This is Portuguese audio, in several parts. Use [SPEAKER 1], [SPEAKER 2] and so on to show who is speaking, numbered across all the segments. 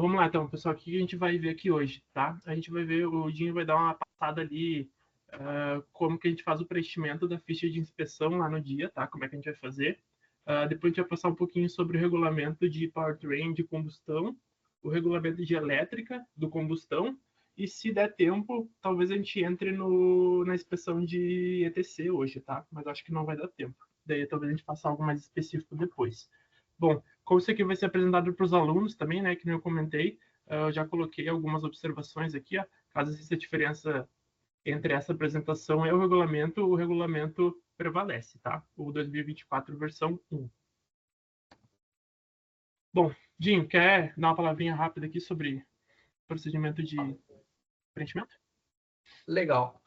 [SPEAKER 1] vamos lá, então, pessoal, o que a gente vai ver aqui hoje, tá? A gente vai ver, o Dinho vai dar uma passada ali, como que a gente faz o preenchimento da ficha de inspeção lá no dia, tá? Como é que a gente vai fazer. Depois a gente vai passar um pouquinho sobre o regulamento de powertrain de combustão, o regulamento de elétrica do combustão, e se der tempo, talvez a gente entre na inspeção de ETC hoje, tá? Mas acho que não vai dar tempo. Daí talvez a gente faça algo mais específico depois. Bom, como isso aqui vai ser apresentado para os alunos também, né, que eu comentei, eu já coloquei algumas observações aqui, ó, caso exista diferença entre essa apresentação e o regulamento prevalece, tá? O 2024 versão 1. Bom, Jim, quer dar uma palavrinha rápida aqui sobre procedimento de preenchimento?
[SPEAKER 2] Legal.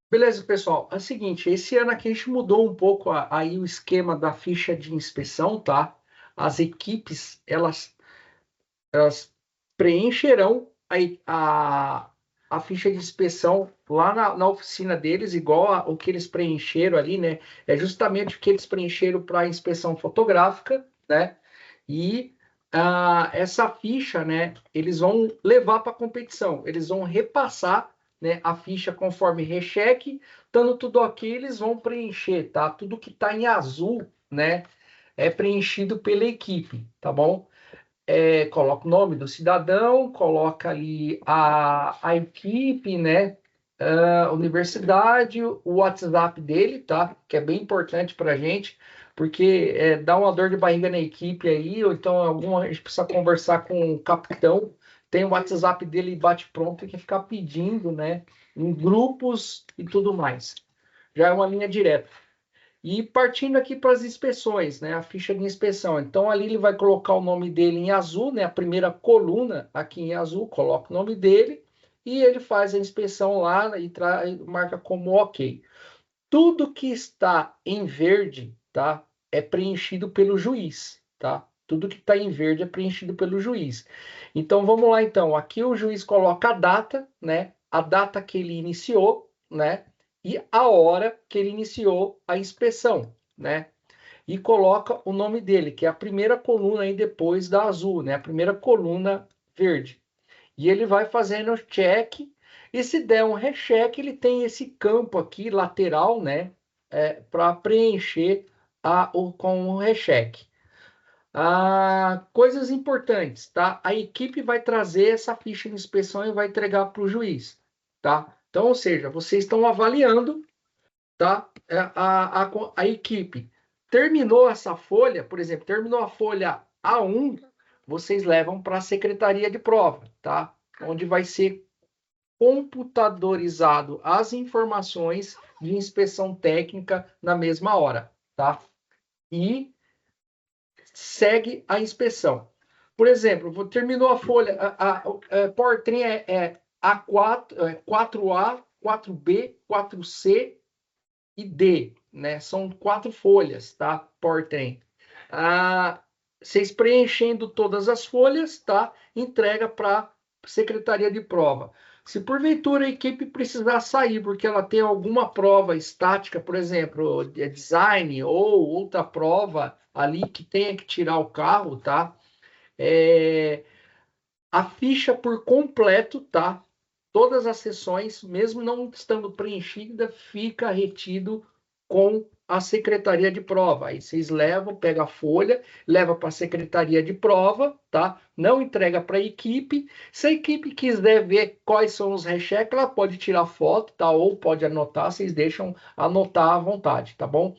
[SPEAKER 2] Beleza, pessoal. É o seguinte, esse ano aqui a gente mudou um pouco aí o esquema da ficha de inspeção, tá? As equipes, elas preencherão a ficha de inspeção lá na oficina deles, igual o que eles preencheram ali, né? É justamente o que eles preencheram para a inspeção fotográfica, né? E essa ficha, né? Eles vão levar para a competição, eles vão repassar, né, a ficha conforme recheque, estando tudo ok, eles vão preencher, tá? Tudo que está em azul, né? É preenchido pela equipe, tá bom? Coloca o nome do cidadão, coloca ali a equipe, né? A universidade, o WhatsApp dele, tá? Que é bem importante para a gente, porque dá uma dor de barriga na equipe aí, ou então a gente precisa conversar com o capitão, tem o WhatsApp dele bate pronto, tem que ficar pedindo, né? Em grupos e tudo mais. Já é uma linha direta. E partindo aqui para as inspeções, né? A ficha de inspeção. Então, ali ele vai colocar o nome dele em azul, né? A primeira coluna aqui em azul, coloca o nome dele e ele faz a inspeção lá e marca como ok. Tudo que está em verde, tá? É preenchido pelo juiz, tá? Tudo que está em verde é preenchido pelo juiz. Então, vamos lá, então. Aqui o juiz coloca a data, né? A data que ele iniciou, né? E a hora que ele iniciou a inspeção, né? E coloca o nome dele, que é a primeira coluna aí depois da azul, né? A primeira coluna verde. E ele vai fazendo check, e se der um recheck, ele tem esse campo aqui lateral, né? Para preencher com o recheck. Coisas importantes, tá? A equipe vai trazer essa ficha de inspeção e vai entregar para o juiz, tá? Então, ou seja, vocês estão avaliando, tá? A equipe terminou essa folha, por exemplo, terminou a folha A1, vocês levam para a secretaria de prova, tá? Onde vai ser computadorizado as informações de inspeção técnica na mesma hora, tá? E segue a inspeção. Por exemplo, terminou a folha, a powertrain é A4, 4A, 4B, 4C e D, né? São 4 folhas, tá? Powertrain. Vocês preenchendo todas as folhas, tá? Entrega para secretaria de prova. Se porventura a equipe precisar sair porque ela tem alguma prova estática, por exemplo, design ou outra prova ali que tenha que tirar o carro, tá? A ficha por completo, tá? Todas as sessões, mesmo não estando preenchida, fica retido com a secretaria de prova. Aí vocês levam, pega a folha, leva para a secretaria de prova, tá? Não entrega para a equipe. Se a equipe quiser ver quais são os recheques, ela pode tirar foto, tá? Ou pode anotar, vocês deixam anotar à vontade, tá bom?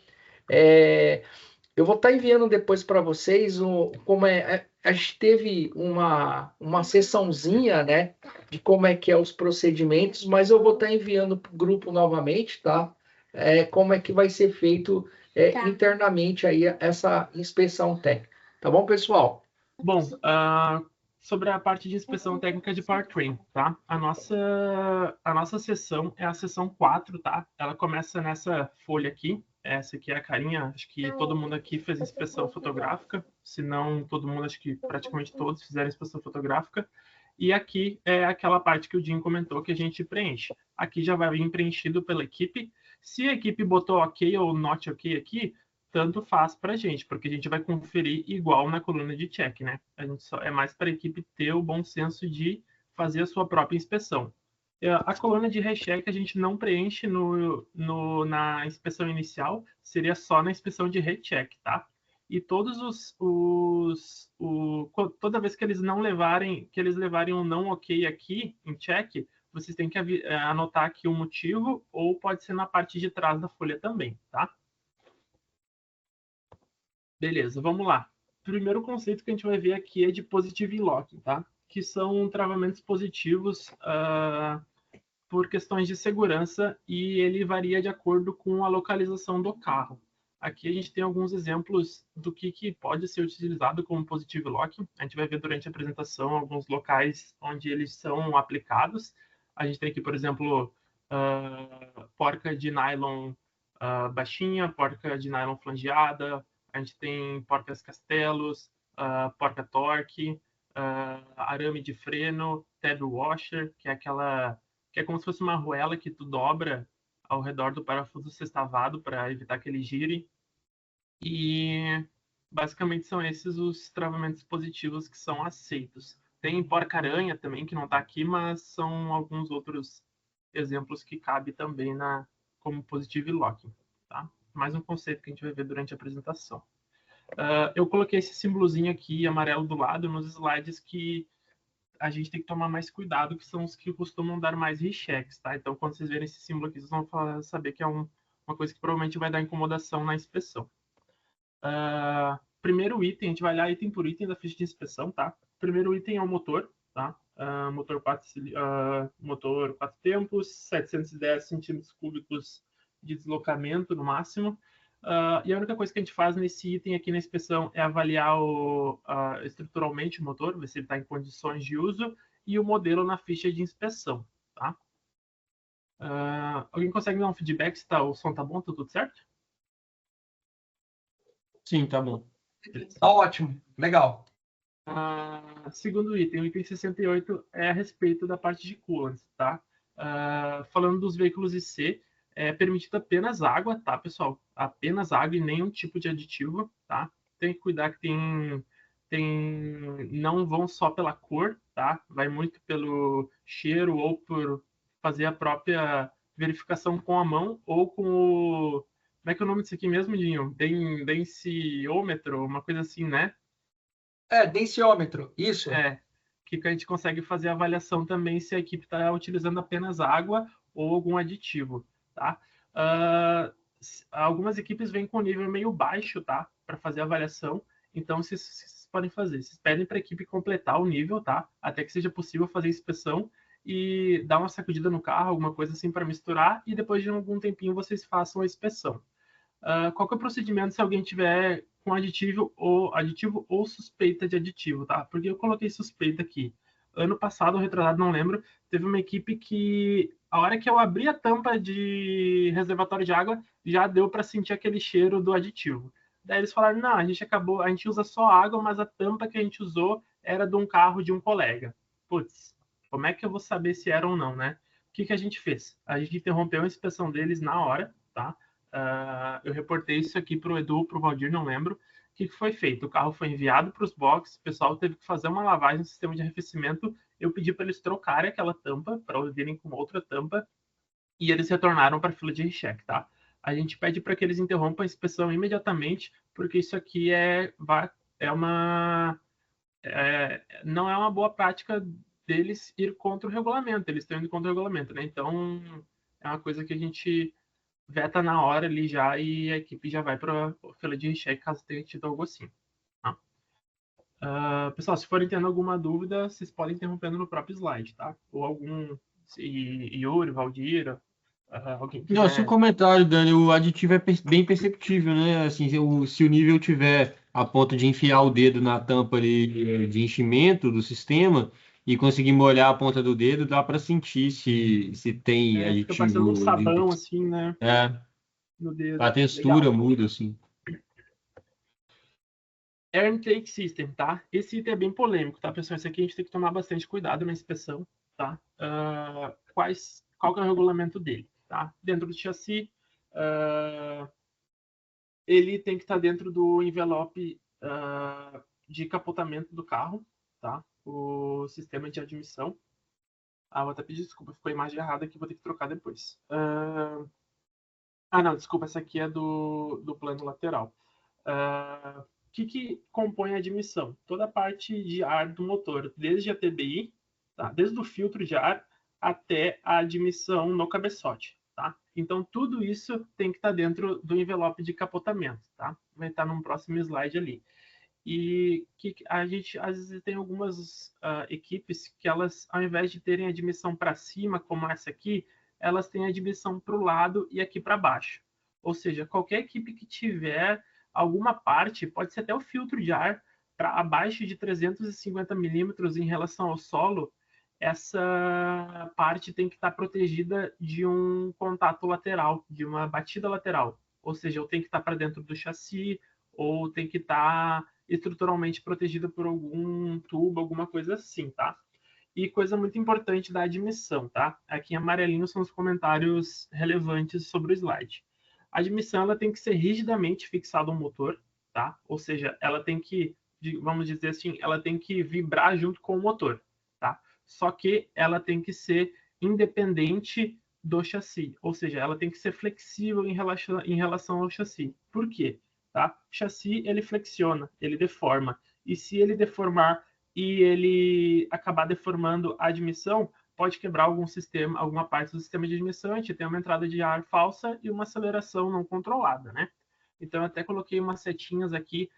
[SPEAKER 2] Eu vou estar enviando depois para vocês como a gente teve uma sessãozinha, né, de como é que é os procedimentos, mas eu vou estar enviando para o grupo novamente, tá? Como é que vai ser feito internamente aí essa inspeção técnica. Tá bom, pessoal?
[SPEAKER 1] Bom, sobre a parte de inspeção técnica de powertrain, tá? A nossa sessão é a sessão 4, tá? Ela começa nessa folha aqui. Essa aqui é a carinha, acho que todo mundo aqui fez inspeção fotográfica, se não todo mundo, acho que praticamente todos fizeram inspeção fotográfica. E aqui é aquela parte que o Jim comentou que a gente preenche. Aqui já vai vir preenchido pela equipe. Se a equipe botou ok ou not ok aqui, tanto faz para a gente, porque a gente vai conferir igual na coluna de check, né? A gente só é mais para a equipe ter o bom senso de fazer a sua própria inspeção. A coluna de recheck a gente não preenche na inspeção inicial, seria só na inspeção de recheck, tá? E todos toda vez que eles levarem um não ok aqui em check, vocês têm que anotar aqui o motivo, ou pode ser na parte de trás da folha também, tá? Beleza, vamos lá. O primeiro conceito que a gente vai ver aqui é de positive locking, tá? Que são travamentos positivos por questões de segurança, e ele varia de acordo com a localização do carro. Aqui a gente tem alguns exemplos do que pode ser utilizado como positive locking. A gente vai ver durante a apresentação alguns locais onde eles são aplicados. A gente tem aqui, por exemplo, porca de nylon baixinha, porca de nylon flangeada, a gente tem porcas castelos, porca torque, arame de freno, tab washer, que é como se fosse uma arruela que tu dobra ao redor do parafuso sextavado para evitar que ele gire. E basicamente são esses os travamentos positivos que são aceitos. Tem porca-aranha também, que não está aqui, mas são alguns outros exemplos que cabe também como positive locking. Tá? Mais um conceito que a gente vai ver durante a apresentação. Eu coloquei esse símbolozinho aqui amarelo do lado nos slides que a gente tem que tomar mais cuidado, que são os que costumam dar mais rechecks, tá? Então, quando vocês verem esse símbolo aqui, vocês vão saber que é uma coisa que provavelmente vai dar incomodação na inspeção. Primeiro item, a gente vai olhar item por item da ficha de inspeção, tá? Primeiro item é o motor, tá? Motor 4 tempos, 710 centímetros cúbicos de deslocamento no máximo. E a única coisa que a gente faz nesse item aqui na inspeção é avaliar estruturalmente o motor, ver se ele está em condições de uso, e o modelo na ficha de inspeção, tá? Alguém consegue dar um feedback se o som tá bom, tá tudo certo?
[SPEAKER 3] Sim, tá bom.
[SPEAKER 2] Tá ótimo, legal.
[SPEAKER 1] Segundo item, o item 68 é a respeito da parte de coolant, tá? Falando dos veículos IC, é permitido apenas água, tá, pessoal? Apenas água e nenhum tipo de aditivo, tá? Tem que cuidar que não vão só pela cor, tá? Vai muito pelo cheiro ou por fazer a própria verificação com a mão ou com o... Como é que é o nome disso aqui mesmo, Dinho? Densiômetro, uma coisa assim, né?
[SPEAKER 2] Densiômetro, isso.
[SPEAKER 1] Que a gente consegue fazer a avaliação também se a equipe está utilizando apenas água ou algum aditivo, tá? Algumas equipes vêm com nível meio baixo, tá? Para fazer a avaliação. Então, vocês podem fazer. Vocês pedem para a equipe completar o nível, tá? Até que seja possível fazer a inspeção e dar uma sacudida no carro, alguma coisa assim para misturar, e depois de algum tempinho vocês façam a inspeção. Qual que é o procedimento se alguém tiver com aditivo ou suspeita de aditivo, tá? Porque eu coloquei suspeita aqui. Ano passado, ou retrasado, não lembro, teve uma equipe que, a hora que eu abri a tampa de reservatório de água, já deu para sentir aquele cheiro do aditivo. Daí eles falaram, não, a gente usa só água, mas a tampa que a gente usou era de um carro de um colega. Putz, como é que eu vou saber se era ou não, né? O que a gente fez? A gente interrompeu a inspeção deles na hora, tá? Eu reportei isso aqui para o Edu, para o Valdir, não lembro. O que foi feito? O carro foi enviado para os boxes, o pessoal teve que fazer uma lavagem no sistema de arrefecimento. Eu pedi para eles trocarem aquela tampa, para virem com outra tampa, e eles retornaram para a fila de recheck, tá? A gente pede para que eles interrompam a inspeção imediatamente, porque isso aqui não é uma boa prática deles ir contra o regulamento. Eles estão indo contra o regulamento, né? Então, é uma coisa que a gente veta na hora ali já e a equipe já vai para a fila de recheck caso tenha tido algo assim. Tá? Pessoal, se forem tendo alguma dúvida, vocês podem interrompendo no próprio slide, tá? Ou algum Yuri, Valdir, alguém quiser...
[SPEAKER 3] Não, seu comentário, Dani, o aditivo é bem perceptível, né? Assim, se o nível tiver a ponto de enfiar o dedo na tampa ali de enchimento do sistema e conseguir molhar a ponta do dedo, dá para sentir se tem aditivo.
[SPEAKER 1] Fica parecendo um sabão, assim, né? No dedo.
[SPEAKER 3] A textura muda, assim.
[SPEAKER 1] Air Intake System, tá? Esse item é bem polêmico, tá, pessoal? Esse aqui a gente tem que tomar bastante cuidado na inspeção, tá? Qual que é o regulamento dele, tá? Dentro do chassi, ele tem que estar dentro do envelope de capotamento do carro, tá? O sistema de admissão. Vou até pedir desculpa, ficou a imagem errada aqui, vou ter que trocar depois. Não, desculpa, essa aqui é do plano lateral. O que compõe a admissão? Toda a parte de ar do motor, desde a TBI, tá? Desde o filtro de ar até a admissão no cabeçote. Tá? Então, tudo isso tem que estar dentro do envelope de capotamento. Tá? Vai estar num próximo slide ali. E que a gente, às vezes, tem algumas equipes que elas, ao invés de terem admissão para cima, como essa aqui, elas têm admissão para o lado e aqui para baixo. Ou seja, qualquer equipe que tiver alguma parte, pode ser até o filtro de ar, para abaixo de 350 milímetros em relação ao solo, essa parte tem que estar protegida de um contato lateral, de uma batida lateral. Ou seja, ou tem que estar para dentro do chassi, ou tem que estar estruturalmente protegida por algum tubo, alguma coisa assim, tá? E coisa muito importante da admissão, tá? Aqui em amarelinho são os comentários relevantes sobre o slide. A admissão ela tem que ser rigidamente fixada ao motor, tá? Ou seja, ela tem que, vamos dizer assim, ela tem que vibrar junto com o motor, tá? Só que ela tem que ser independente do chassi, ou seja, ela tem que ser flexível em relação ao chassi. Por quê? Tá? O chassi ele flexiona, ele deforma. E se ele deformar e ele acabar deformando a admissão, pode quebrar algum sistema, alguma parte do sistema de admissão. A gente tem uma entrada de ar falsa e uma aceleração não controlada, né? Então, eu até coloquei umas setinhas aqui.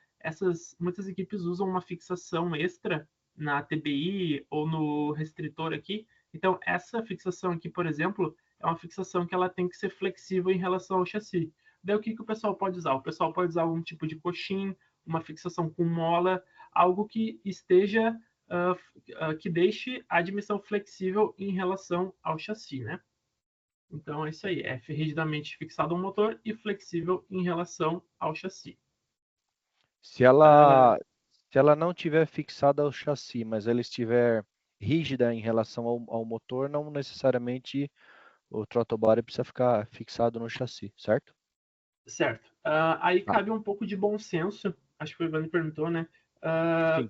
[SPEAKER 1] Muitas equipes usam uma fixação extra na TBI ou no restritor aqui. Então, essa fixação aqui, por exemplo, é uma fixação que ela tem que ser flexível em relação ao chassi. Daí o que o pessoal pode usar? O pessoal pode usar algum tipo de coxim, uma fixação com mola, algo que esteja, que deixe a admissão flexível em relação ao chassi, né? Então é isso aí, é rigidamente fixado ao motor e flexível em relação ao chassi.
[SPEAKER 4] Se ela não tiver fixada ao chassi, mas ela estiver rígida em relação ao motor, não necessariamente o throttle body precisa ficar fixado no chassi, certo?
[SPEAKER 1] Certo. Aí cabe um pouco de bom senso, acho que o Ivan perguntou, né?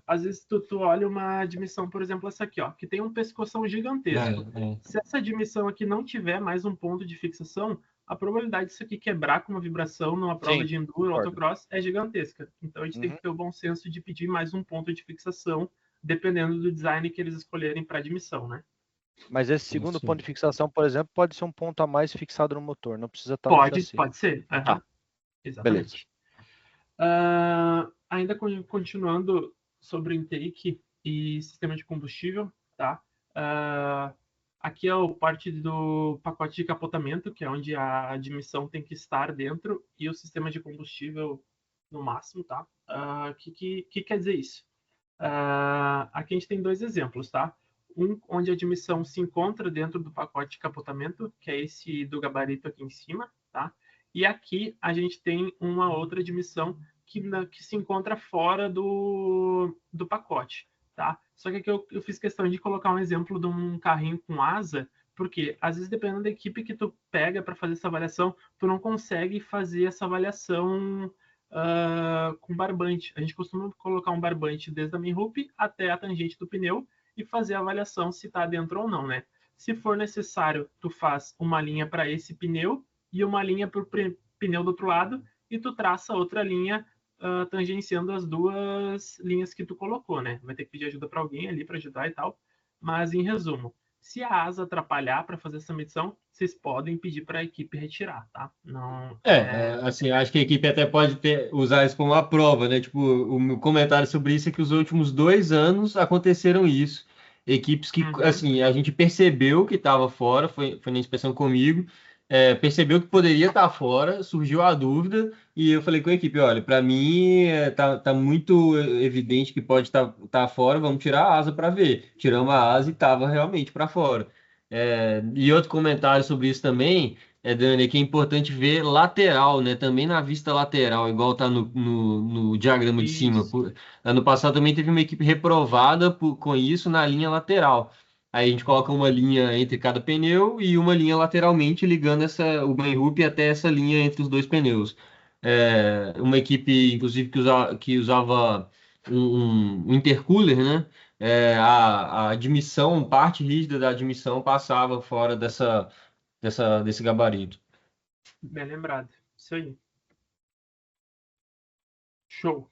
[SPEAKER 1] Às vezes tu olha uma admissão, por exemplo, essa aqui, ó, que tem um pescoção gigantesco. Se essa admissão aqui não tiver mais um ponto de fixação, a probabilidade disso aqui quebrar com uma vibração numa prova de enduro, autocross, é gigantesca. Então a gente tem que ter o bom senso de pedir mais um ponto de fixação, dependendo do design que eles escolherem para admissão, né?
[SPEAKER 4] Mas esse segundo ponto de fixação, por exemplo, pode ser um ponto a mais fixado no motor, não precisa estar no chassi.
[SPEAKER 1] Pode ser. Exatamente. Beleza. Ainda continuando sobre o intake e sistema de combustível, tá? Aqui é a parte do pacote de capotamento, que é onde a admissão tem que estar dentro, e o sistema de combustível no máximo, tá? Que quer dizer isso? Aqui a gente tem dois exemplos, tá? Um onde a admissão se encontra dentro do pacote de capotamento, que é esse do gabarito aqui em cima, tá? E aqui a gente tem uma outra admissão que se encontra fora do pacote, tá? Só que aqui eu fiz questão de colocar um exemplo de um carrinho com asa, porque às vezes dependendo da equipe que tu pega para fazer essa avaliação, tu não consegue fazer essa avaliação com barbante. A gente costuma colocar um barbante desde a main-hoop até a tangente do pneu e fazer a avaliação se está dentro ou não, né? Se for necessário, tu faz uma linha para esse pneu e uma linha para o pneu do outro lado e tu traça outra linha tangenciando as duas linhas que tu colocou, né? Vai ter que pedir ajuda para alguém ali para ajudar e tal. Mas, em resumo, se a asa atrapalhar para fazer essa medição, vocês podem pedir para a equipe retirar, tá? Não,
[SPEAKER 3] assim, acho que a equipe até pode usar isso como uma prova, né? Tipo, o meu comentário sobre isso é que os últimos 2 anos aconteceram isso. Equipes que, assim, a gente percebeu que estava fora, foi na inspeção comigo, percebeu que poderia estar fora, surgiu a dúvida, e eu falei com a equipe, olha, para mim tá muito evidente que pode estar fora, vamos tirar a asa para ver. Tiramos a asa e estava realmente para fora. E outro comentário sobre isso também, Dani, que é importante ver lateral, né? Também na vista lateral, igual tá no diagrama de cima. Ano passado também teve uma equipe reprovada com isso na linha lateral. Aí a gente coloca uma linha entre cada pneu e uma linha lateralmente ligando o main hoop até essa linha entre os dois pneus. uma equipe, inclusive, que usava um intercooler, né? A admissão, parte rígida da admissão passava fora desse gabarito.
[SPEAKER 1] Bem lembrado. Isso aí. Show.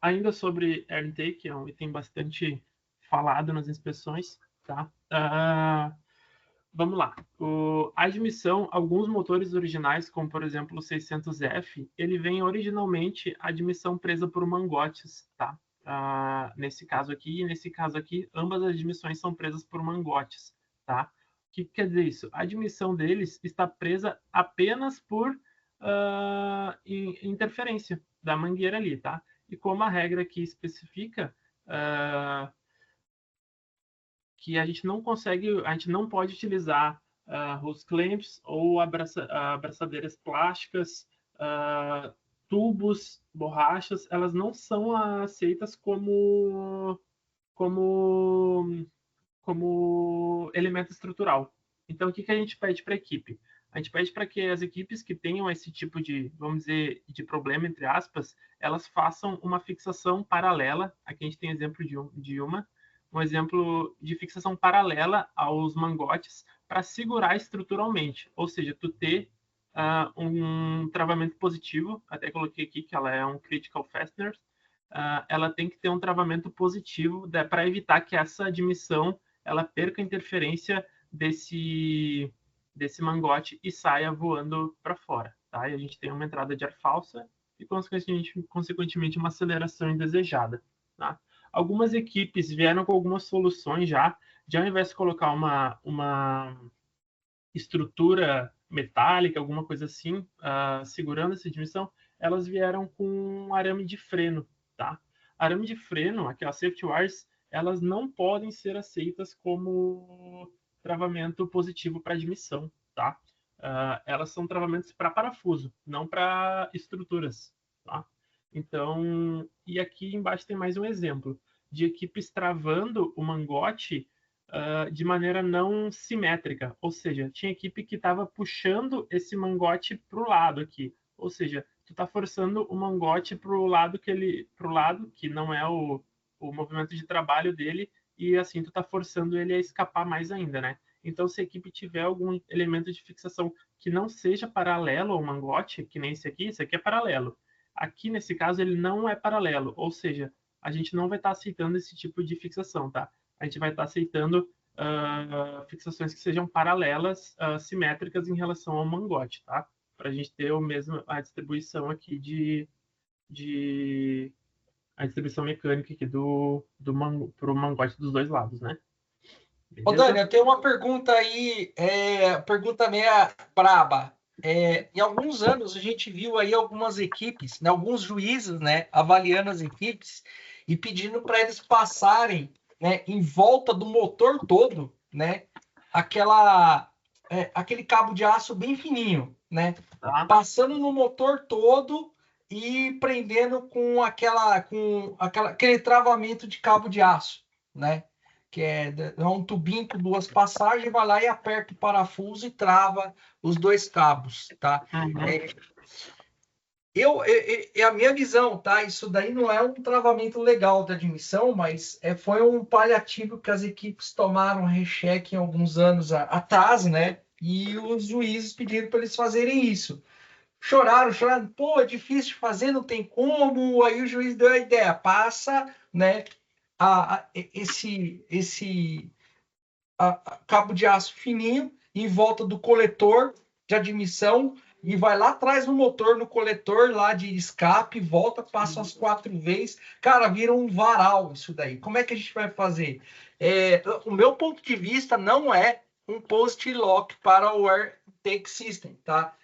[SPEAKER 1] Ainda sobre air intake, que é um item bastante falado nas inspeções, tá? Vamos lá. A admissão, alguns motores originais, como por exemplo o 600F, ele vem originalmente a admissão presa por mangotes, tá? Nesse caso aqui e nesse caso aqui, ambas as admissões são presas por mangotes, tá? O que quer dizer isso? A admissão deles está presa apenas por interferência da mangueira ali, tá? E como a regra aqui especifica que a gente não pode utilizar hose clamps ou abraçadeiras plásticas, tubos, borrachas, elas não são aceitas como elemento estrutural. Então, o que a gente pede para a equipe? A gente pede para que as equipes que tenham esse tipo de, vamos dizer, de problema, entre aspas, elas façam uma fixação paralela. Aqui a gente tem exemplo um exemplo de fixação paralela aos mangotes para segurar estruturalmente. Ou seja, tu ter um travamento positivo, até coloquei aqui que ela é um critical fastener, ela tem que ter um travamento positivo para evitar que essa admissão ela perca a interferência desse mangote e saia voando para fora, tá? E a gente tem uma entrada de ar falsa e, consequentemente uma aceleração indesejada, tá? Algumas equipes vieram com algumas soluções já, ao invés de colocar uma estrutura metálica, alguma coisa assim, segurando essa admissão, elas vieram com um arame de freno, tá? Arame de freno, aquelas safety wires, elas não podem ser aceitas como travamento positivo para admissão, tá? Elas são travamentos para parafuso, não para estruturas, tá? Então, e aqui embaixo tem mais um exemplo de equipes travando o mangote de maneira não simétrica, ou seja, tinha equipe que estava puxando esse mangote para o lado aqui, ou seja, tu está forçando o mangote para o lado que não é o movimento de trabalho dele, e assim tu está forçando ele a escapar mais ainda, né? Então, se a equipe tiver algum elemento de fixação que não seja paralelo ao mangote, que nem esse aqui é paralelo. Aqui, nesse caso, ele não é paralelo, ou seja, a gente não vai estar aceitando esse tipo de fixação, tá? A gente vai estar aceitando fixações que sejam paralelas, simétricas em relação ao mangote, tá? Para a gente ter a distribuição aqui a distribuição mecânica aqui pro mangote dos dois lados, né?
[SPEAKER 2] Ô, Dani, eu tenho uma pergunta aí, pergunta meia braba. Em alguns anos a gente viu aí algumas equipes, né, alguns juízes, né, avaliando as equipes e pedindo para eles passarem, né, em volta do motor todo, né, aquele cabo de aço bem fininho, né, passando no motor todo e prendendo com aquele travamento de cabo de aço, né? Que é um tubinho com duas passagens, vai lá e aperta o parafuso e trava os dois cabos, tá?
[SPEAKER 1] Uhum.
[SPEAKER 2] É a minha visão, tá? Isso daí não é um travamento legal da admissão, mas foi um paliativo que as equipes tomaram recheque em alguns anos atrás, né? E os juízes pediram para eles fazerem isso. Choraram, pô, é difícil de fazer, não tem como. Aí o juiz deu a ideia, passa, né? Esse cabo de aço fininho em volta do coletor de admissão e vai lá atrás no motor, no coletor lá de escape, volta, passa as 4 vezes. Cara, vira um varal isso daí. Como é que a gente vai fazer? O meu ponto de vista não é um post lock para o Air Intake System, tá?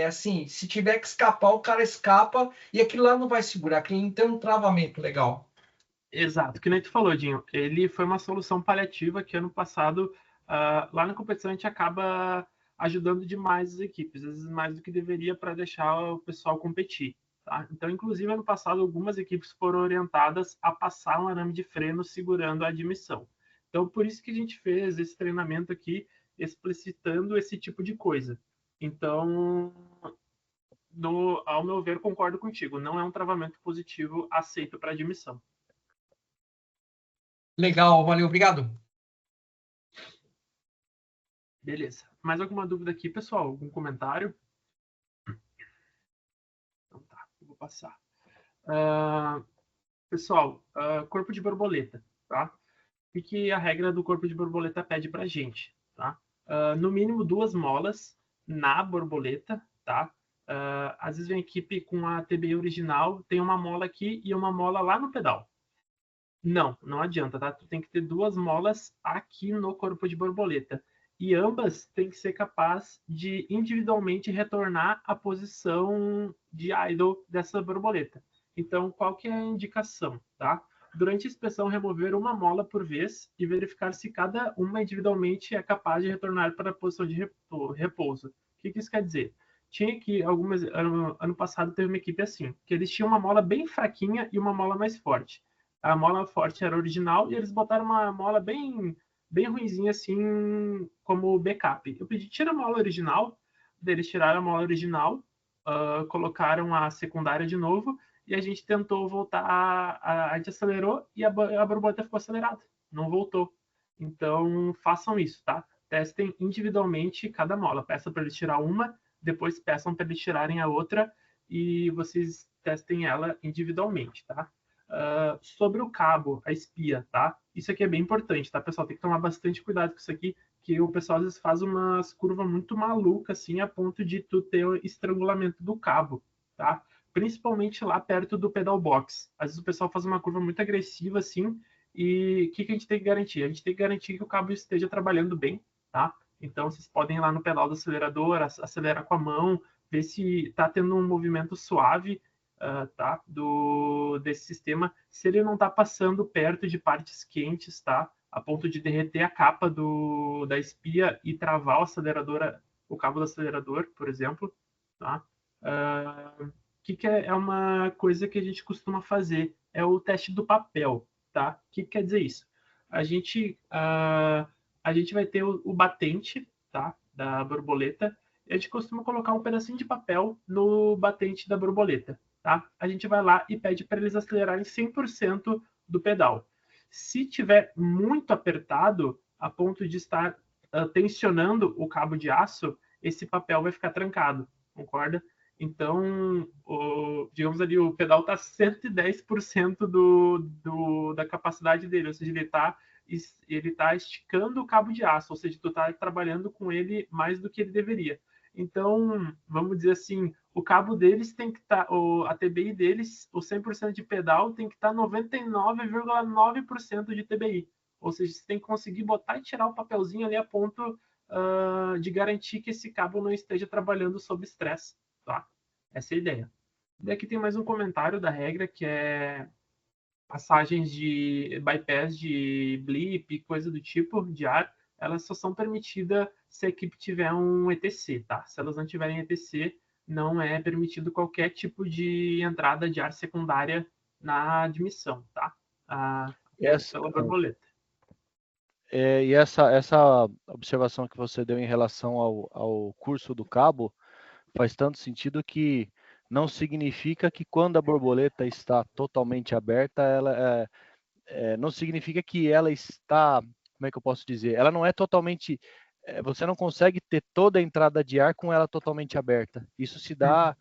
[SPEAKER 2] Assim, se tiver que escapar, o cara escapa e aquilo lá não vai segurar, aquilo não tem um travamento legal.
[SPEAKER 1] Exato, que nem tu falou, Dinho. Ele foi uma solução paliativa que ano passado, lá na competição, a gente acaba ajudando demais as equipes, às vezes mais do que deveria para deixar o pessoal competir. Tá? Então, inclusive, ano passado, algumas equipes foram orientadas a passar um arame de freno segurando a admissão. Então, por isso que a gente fez esse treinamento aqui, explicitando esse tipo de coisa. Então, ao meu ver, concordo contigo. Não é um travamento positivo aceito para admissão.
[SPEAKER 5] Legal, valeu, obrigado.
[SPEAKER 1] Beleza. Mais alguma dúvida aqui, pessoal? Algum comentário? Então tá, eu vou passar. Pessoal, corpo de borboleta, tá? O que a regra do corpo de borboleta pede pra gente, tá? No mínimo 2 molas na borboleta, tá? Às vezes vem equipe com a TBI original, tem uma mola aqui e uma mola lá no pedal. Não adianta, tá? Tu tem que ter 2 molas aqui no corpo de borboleta. E ambas têm que ser capazes de individualmente retornar à posição de idle dessa borboleta. Então, qual que é a indicação, tá? Durante a inspeção, remover uma mola por vez e verificar se cada uma individualmente é capaz de retornar para a posição de repouso. O que isso quer dizer? Tinha que ano passado teve uma equipe assim, que eles tinham uma mola bem fraquinha e uma mola mais forte. A mola forte era original e eles botaram uma mola bem ruinzinha assim como backup. Eu pedi tira a mola original, eles tiraram a mola original, colocaram a secundária de novo e a gente tentou voltar, a gente acelerou e a borboleta ficou acelerada, não voltou. Então façam isso, tá? Testem individualmente cada mola. Peça para eles tirar uma, depois peçam para eles tirarem a outra e vocês testem ela individualmente, tá? Sobre o cabo, a espia, tá? Isso aqui é bem importante, tá, pessoal? Tem que tomar bastante cuidado com isso aqui, que o pessoal às vezes faz umas curvas muito malucas, assim, a ponto de tu ter o estrangulamento do cabo, tá? Principalmente lá perto do pedal box. Às vezes o pessoal faz uma curva muito agressiva, assim, e o que a gente tem que garantir? A gente tem que garantir que o cabo esteja trabalhando bem, tá? Então, vocês podem ir lá no pedal do acelerador, acelerar com a mão, ver se está tendo um movimento suave, tá? Desse sistema, se ele não está passando perto de partes quentes, tá? A ponto de derreter a capa da espia e travar o cabo do acelerador, por exemplo, tá? Que é uma coisa que a gente costuma fazer? É o teste do papel, tá? O que quer dizer isso? A gente vai ter o batente, tá? Da borboleta. E a gente costuma colocar um pedacinho de papel no batente da borboleta, tá? A gente vai lá e pede para eles acelerarem 100% do pedal. Se tiver muito apertado, a ponto de estar tensionando o cabo de aço, esse papel vai ficar trancado, concorda? Então, digamos ali, o pedal está 110% da capacidade dele, ou seja, ele tá esticando o cabo de aço, ou seja, tu está trabalhando com ele mais do que ele deveria. Então, vamos dizer assim, o cabo deles tem que estar, a TBI deles, o 100% de pedal tem que estar 99,9% de TBI. Ou seja, você tem que conseguir botar e tirar o papelzinho ali a ponto de garantir que esse cabo não esteja trabalhando sob estresse. Tá? Essa é a ideia. E aqui tem mais um comentário da regra, que é passagens de bypass de blip, coisa do tipo, de ar, elas só são permitidas se a equipe tiver um ETC, tá? Se elas não tiverem ETC, não é permitido qualquer tipo de entrada de ar secundária na admissão, tá? Pela borboleta.
[SPEAKER 4] E essa observação que você deu em relação ao curso do cabo faz tanto sentido que não significa que quando a borboleta está totalmente aberta, ela não significa que ela está, como é que eu posso dizer? Ela não é totalmente, você não consegue ter toda a entrada de ar com ela totalmente aberta. Isso se dá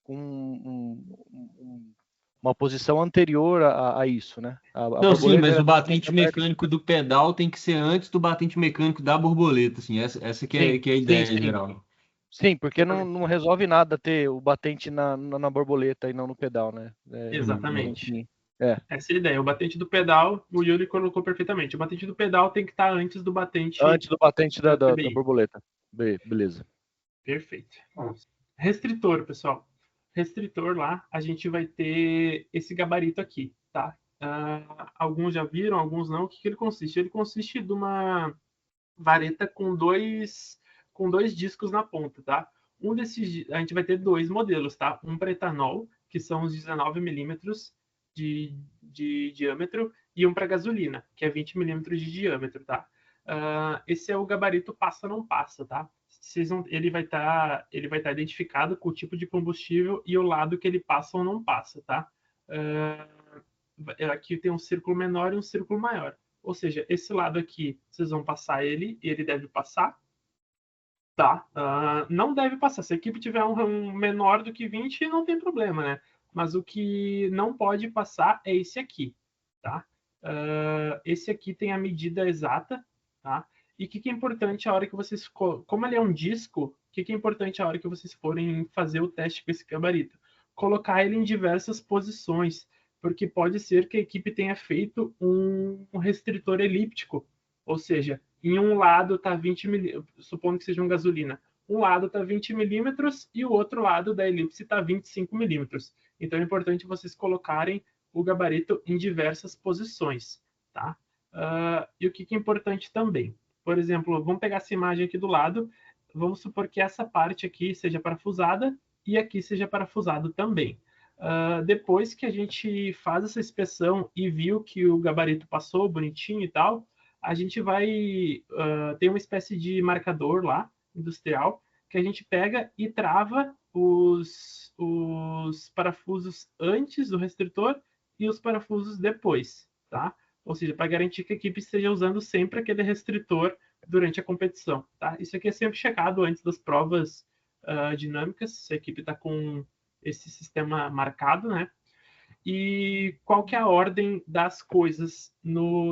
[SPEAKER 4] com uma posição anterior a isso, né?
[SPEAKER 3] Não, sim, mas o batente mecânico do pedal tem que ser antes do batente mecânico da borboleta, assim, essa que é a ideia geral.
[SPEAKER 4] Sim, porque não resolve nada ter o batente na borboleta e não no pedal, né?
[SPEAKER 1] Exatamente. Essa é a ideia. O batente do pedal, o Yuri colocou perfeitamente. O batente do pedal tem que estar antes do batente...
[SPEAKER 4] Antes do batente da borboleta. Beleza.
[SPEAKER 1] Perfeito. Restritor, pessoal. Restritor lá, a gente vai ter esse gabarito aqui, tá? Alguns já viram, alguns não. O que ele consiste? Ele consiste de uma vareta com dois discos na ponta, tá? Um desses, a gente vai ter 2 modelos, tá? Um para etanol, que são os 19 milímetros de diâmetro, e um para gasolina, que é 20 milímetros de diâmetro, tá? Esse é o gabarito passa não passa, tá? ele vai estar identificado com o tipo de combustível e o lado que ele passa ou não passa, tá? Aqui tem um círculo menor e um círculo maior. Ou seja, esse lado aqui, vocês vão passar ele, e ele deve passar, tá? Não deve passar. Se a equipe tiver um menor do que 20, não tem problema, né? Mas o que não pode passar é esse aqui, tá? Esse aqui tem a medida exata, tá? E o que é importante a hora que vocês... Como ele é um disco, o que é importante a hora que vocês forem fazer o teste com esse gabarito? Colocar ele em diversas posições, porque pode ser que a equipe tenha feito um restritor elíptico, ou seja, em um lado está 20 milímetros, supondo que seja uma gasolina, um lado está 20 milímetros e o outro lado da elipse está 25 milímetros. Então é importante vocês colocarem o gabarito em diversas posições, tá? E o que é importante também? Por exemplo, vamos pegar essa imagem aqui do lado, vamos supor que essa parte aqui seja parafusada e aqui seja parafusado também. Depois que a gente faz essa inspeção e viu que o gabarito passou bonitinho e tal, a gente vai ter uma espécie de marcador lá, industrial, que a gente pega e trava os parafusos antes do restritor e os parafusos depois, tá? Ou seja, para garantir que a equipe esteja usando sempre aquele restritor durante a competição, tá? Isso aqui é sempre checado antes das provas dinâmicas, se a equipe está com esse sistema marcado, né? E qual que é a ordem das coisas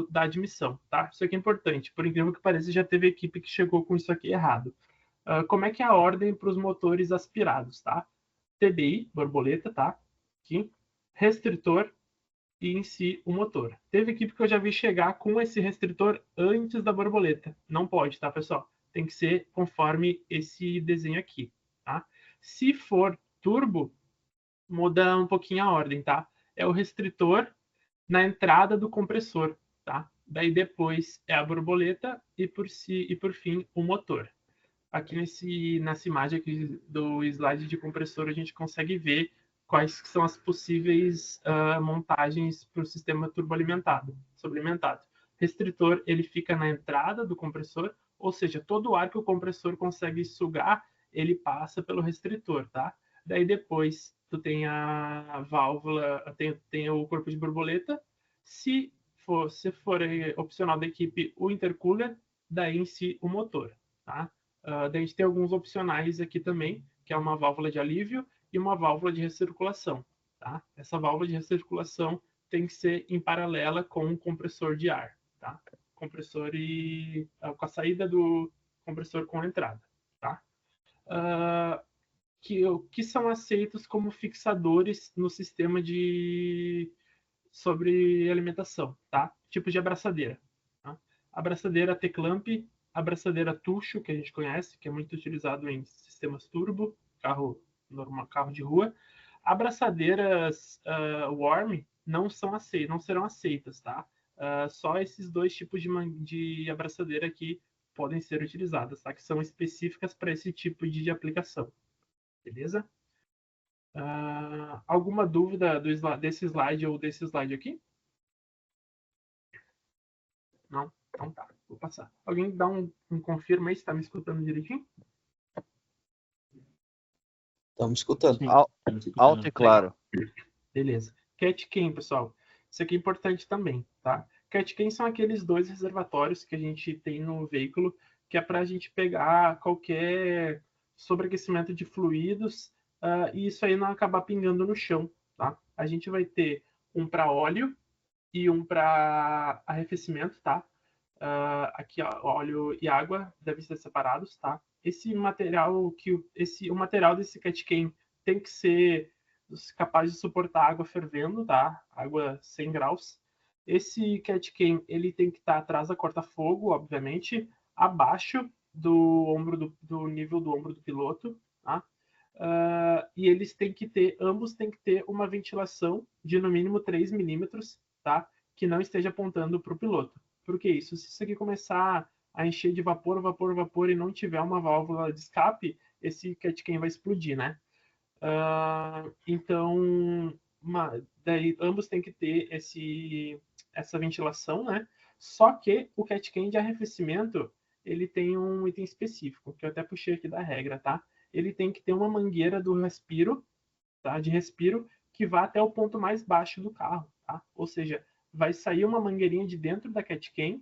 [SPEAKER 1] da admissão, tá? Isso aqui é importante. Por incrível que pareça, já teve equipe que chegou com isso aqui errado. Como é que é a ordem para os motores aspirados, tá? TBI, borboleta, tá? Aqui. Restritor e em si o motor. Teve equipe que eu já vi chegar com esse restritor antes da borboleta. Não pode, tá, pessoal? Tem que ser conforme esse desenho aqui, tá? Se for turbo, muda um pouquinho a ordem, tá? É o restritor na entrada do compressor, tá? Daí depois é a borboleta e por fim o motor. Aqui nessa imagem aqui do slide de compressor a gente consegue ver quais são as possíveis montagens para o sistema turboalimentado, sobrealimentado. Restritor ele fica na entrada do compressor, ou seja, todo o ar que o compressor consegue sugar ele passa pelo restritor, tá? Daí depois tu tem a válvula, tem o corpo de borboleta. Se for opcional da equipe o intercooler, daí em si o motor, tá? Daí a gente tem alguns opcionais aqui também, que é uma válvula de alívio e uma válvula de recirculação, tá? Essa válvula de recirculação tem que ser em paralela com o compressor de ar, tá? Compressor com a saída do compressor com a entrada, tá? Que são aceitos como fixadores no sistema sobre alimentação, tá? Tipos de abraçadeira. Tá? Abraçadeira T-clamp, abraçadeira tucho, que a gente conhece, que é muito utilizado em sistemas turbo, carro normal, carro de rua. Abraçadeiras worm não serão aceitas, tá? Só esses dois tipos de abraçadeira aqui podem ser utilizadas, tá? Que são específicas para esse tipo de aplicação. Beleza? Alguma dúvida desse slide ou desse slide aqui? Não? Então tá, vou passar. Alguém dá um confirma aí se está me escutando direitinho?
[SPEAKER 5] Estamos escutando.
[SPEAKER 4] Alto e claro.
[SPEAKER 1] Beleza. CatCam, pessoal. Isso aqui é importante também, tá? CatCam são aqueles dois reservatórios que a gente tem no veículo, que é para a gente pegar qualquer sobreaquecimento de fluidos e isso aí não acabar pingando no chão, tá? A gente vai ter um para óleo e um para arrefecimento, tá? Aqui, ó, óleo e água devem ser separados, tá? O material desse CatCam tem que ser capaz de suportar água fervendo, tá? Água 100 graus. Esse CatCam, ele tem que estar atrás da corta-fogo, obviamente, abaixo do nível do ombro do piloto, tá? E ambos têm que ter uma ventilação de no mínimo 3 milímetros, tá? Que não esteja apontando para o piloto. Por que isso? Se isso aqui começar a encher de vapor e não tiver uma válvula de escape, esse CatCam vai explodir, né? Então, daí ambos têm que ter essa ventilação, né? Só que o CatCam de arrefecimento, ele tem um item específico, que eu até puxei aqui da regra, tá? Ele tem que ter uma mangueira do respiro, tá? De respiro, que vá até o ponto mais baixo do carro, tá? Ou seja, vai sair uma mangueirinha de dentro da CatCam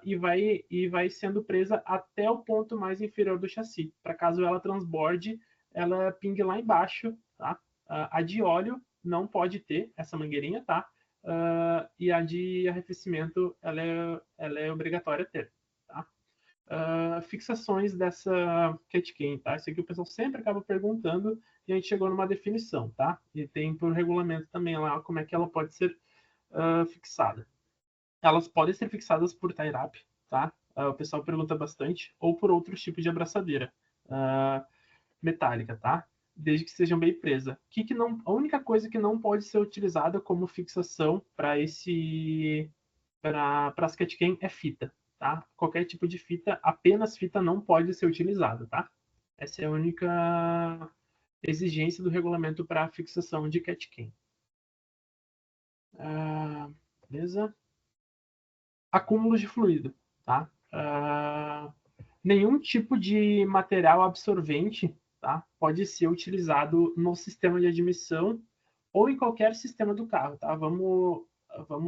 [SPEAKER 1] e vai sendo presa até o ponto mais inferior do chassi, para caso ela transborde, ela pingue lá embaixo, tá? A de óleo não pode ter essa mangueirinha, tá? E a de arrefecimento, ela é obrigatória ter, tá? Fixações dessa CatCam, tá? Isso aqui o pessoal sempre acaba perguntando e a gente chegou numa definição, tá? E tem por regulamento também lá como é que ela pode ser fixada. Elas podem ser fixadas por tie-up, tá? O pessoal pergunta bastante, ou por outros tipos de abraçadeira metálica, tá? Desde que sejam bem presas. A única coisa que não pode ser utilizada como fixação para as CatCam é fita, tá? Qualquer tipo de fita, apenas fita não pode ser utilizada, tá? Essa é a única exigência do regulamento para fixação de CatCam. Beleza? Acúmulos de fluido, tá? Nenhum tipo de material absorvente, tá, pode ser utilizado no sistema de admissão ou em qualquer sistema do carro, tá? Vamos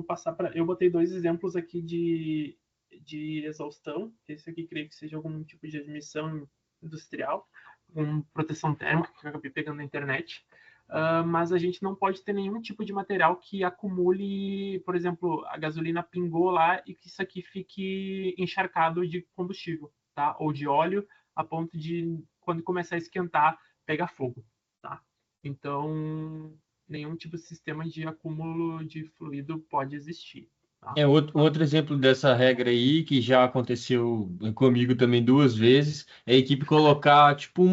[SPEAKER 1] passar para... Eu botei 2 exemplos aqui de exaustão. Esse aqui creio que seja algum tipo de admissão industrial, com proteção térmica, que eu acabei pegando na internet. Mas a gente não pode ter nenhum tipo de material que acumule, por exemplo, a gasolina pingou lá e que isso aqui fique encharcado de combustível, tá? Ou de óleo, a ponto de, quando começar a esquentar, pegar fogo, tá? Então, nenhum tipo de sistema de acúmulo de fluido pode existir. Tá?
[SPEAKER 3] Outro exemplo dessa regra aí, que já aconteceu comigo também 2 vezes, é a equipe colocar, tipo,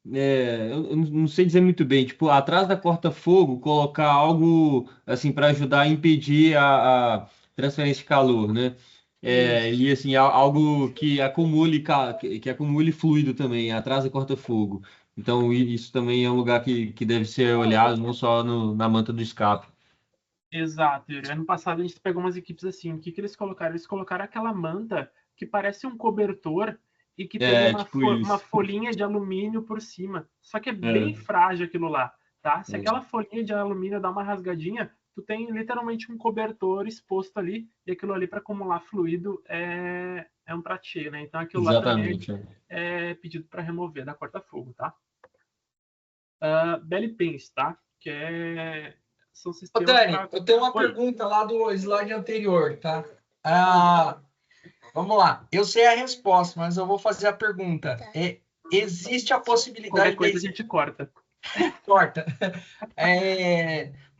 [SPEAKER 3] eu não sei dizer muito bem, tipo, atrás da corta-fogo, colocar algo, assim, para ajudar a impedir a transferência de calor, né? E, assim, algo que acumule fluido também, atrás da corta-fogo. Então, isso também é um lugar que deve ser olhado, não só na manta do escape.
[SPEAKER 1] Exato, Yuri. Ano passado a gente pegou umas equipes assim. O que eles colocaram? Eles colocaram aquela manta que parece um cobertor e que tem
[SPEAKER 3] Tipo
[SPEAKER 1] uma
[SPEAKER 3] isso.
[SPEAKER 1] folhinha de alumínio por cima. Só que é bem frágil aquilo lá, tá? Se aquela folhinha de alumínio dá uma rasgadinha, tu tem literalmente um cobertor exposto ali e aquilo ali para acumular fluido é um prato cheio, né? Então aquilo lá também
[SPEAKER 3] Exatamente.
[SPEAKER 1] é pedido para remover da corta-fogo, tá? Belly pins, tá? São
[SPEAKER 2] Ô,
[SPEAKER 1] sistemas
[SPEAKER 2] Dani,
[SPEAKER 1] pra...
[SPEAKER 2] eu tenho uma
[SPEAKER 1] Oi.
[SPEAKER 2] pergunta lá do slide anterior, tá? Vamos lá. Eu sei a resposta, mas eu vou fazer a pergunta. Existe a
[SPEAKER 1] Qualquer
[SPEAKER 2] possibilidade
[SPEAKER 1] coisa a gente corta.
[SPEAKER 2] corta.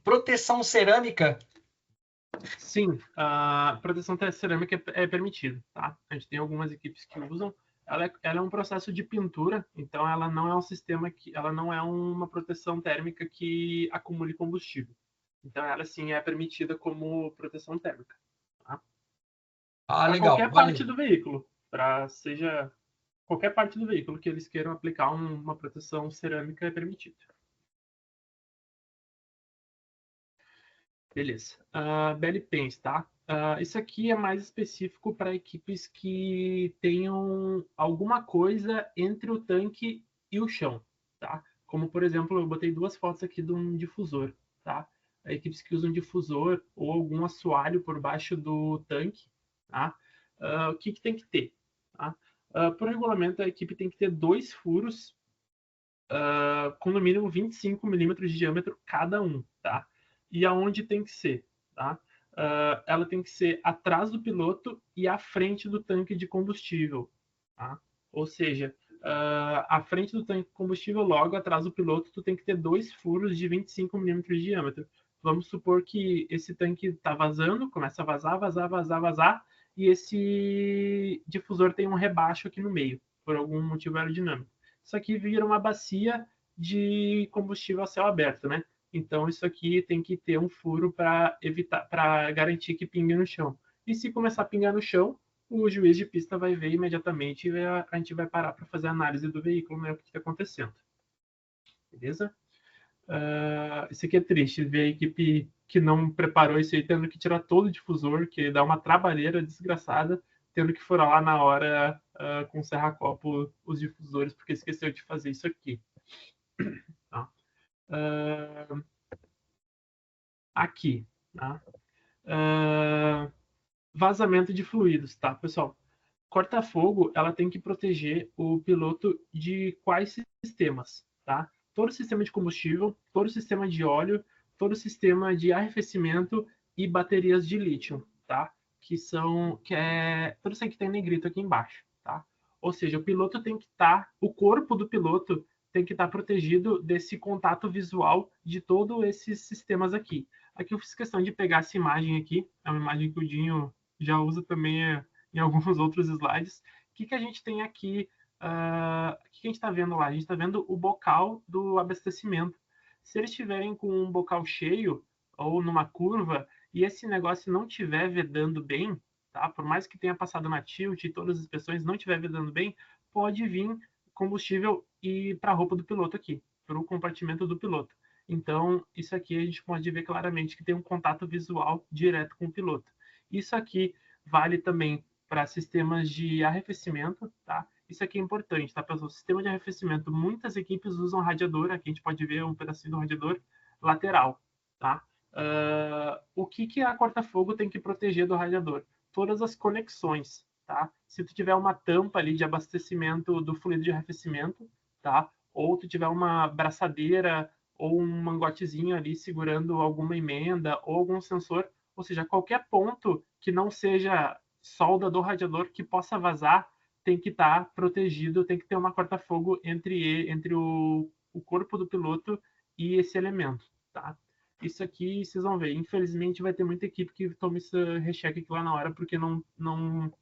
[SPEAKER 2] Proteção cerâmica?
[SPEAKER 1] Sim, a proteção cerâmica é permitida, tá? A gente tem algumas equipes que usam. Ela é um processo de pintura, então ela não é um sistema ela não é uma proteção térmica que acumule combustível. Então ela sim é permitida como proteção térmica, tá? Para
[SPEAKER 2] Legal.
[SPEAKER 1] qualquer parte do veículo, seja qualquer parte do veículo que eles queiram aplicar uma proteção cerâmica é permitido. Beleza. Belly pens, tá? Isso aqui é mais específico para equipes que tenham alguma coisa entre o tanque e o chão, tá? Como, por exemplo, eu botei 2 fotos aqui de um difusor, tá? Equipes que usam difusor ou algum assoalho por baixo do tanque, tá? O que tem que ter, tá? Por regulamento, a equipe tem que ter 2 furos com no mínimo 25 milímetros de diâmetro cada um, tá? E aonde tem que ser, tá? Ela tem que ser atrás do piloto e à frente do tanque de combustível, tá? Ou seja, à frente do tanque de combustível, logo atrás do piloto, tu tem que ter 2 furos de 25 milímetros de diâmetro. Vamos supor que esse tanque está vazando, começa a vazar, e esse difusor tem um rebaixo aqui no meio, por algum motivo aerodinâmico. Isso aqui vira uma bacia de combustível a céu aberto, né? Então isso aqui tem que ter um furo para garantir que pingue no chão. E se começar a pingar no chão, o juiz de pista vai ver imediatamente e a gente vai parar para fazer a análise do veículo, né? O que está acontecendo. Beleza? Isso aqui é triste, ver a equipe que não preparou isso aí tendo que tirar todo o difusor, que dá uma trabalheira desgraçada tendo que furar lá na hora com o serra-copo os difusores, porque esqueceu de fazer isso aqui. Tá? Aqui, tá? Vazamento de fluidos, tá, pessoal? Corta-fogo, ela tem que proteger o piloto de quais sistemas, tá? Todo o sistema de combustível, todo o sistema de óleo, todo o sistema de arrefecimento e baterias de lítio, tá? Tudo isso aqui tem negrito aqui embaixo, tá? Ou seja, o piloto tem que o corpo do piloto tem que estar protegido desse contato visual de todos esses sistemas aqui. Aqui eu fiz questão de pegar essa imagem aqui, é uma imagem que o Dinho já usa também em alguns outros slides. O que a gente tem aqui? O que a gente está vendo lá? A gente está vendo o bocal do abastecimento. Se eles estiverem com um bocal cheio ou numa curva e esse negócio não estiver vedando bem, tá? Por mais que tenha passado na tilt e todas as inspeções não estiver vedando bem, pode vir combustível e para a roupa do piloto aqui, para o compartimento do piloto. Então, isso aqui a gente pode ver claramente que tem um contato visual direto com o piloto. Isso aqui vale também para sistemas de arrefecimento, tá? Isso aqui é importante, tá, pessoal? Sistema de arrefecimento, muitas equipes usam radiador, aqui a gente pode ver um pedacinho do radiador lateral, tá? O que a corta-fogo tem que proteger do radiador? Todas as conexões, tá? Se tu tiver uma tampa ali de abastecimento do fluido de arrefecimento, tá? Ou tu tiver uma braçadeira ou um mangotezinho ali segurando alguma emenda ou algum sensor, ou seja, qualquer ponto que não seja solda do radiador que possa vazar tem que estar protegido, tem que ter uma corta-fogo entre o corpo do piloto e esse elemento, tá? Isso aqui, vocês vão ver, infelizmente vai ter muita equipe que toma esse recheque aqui lá na hora porque não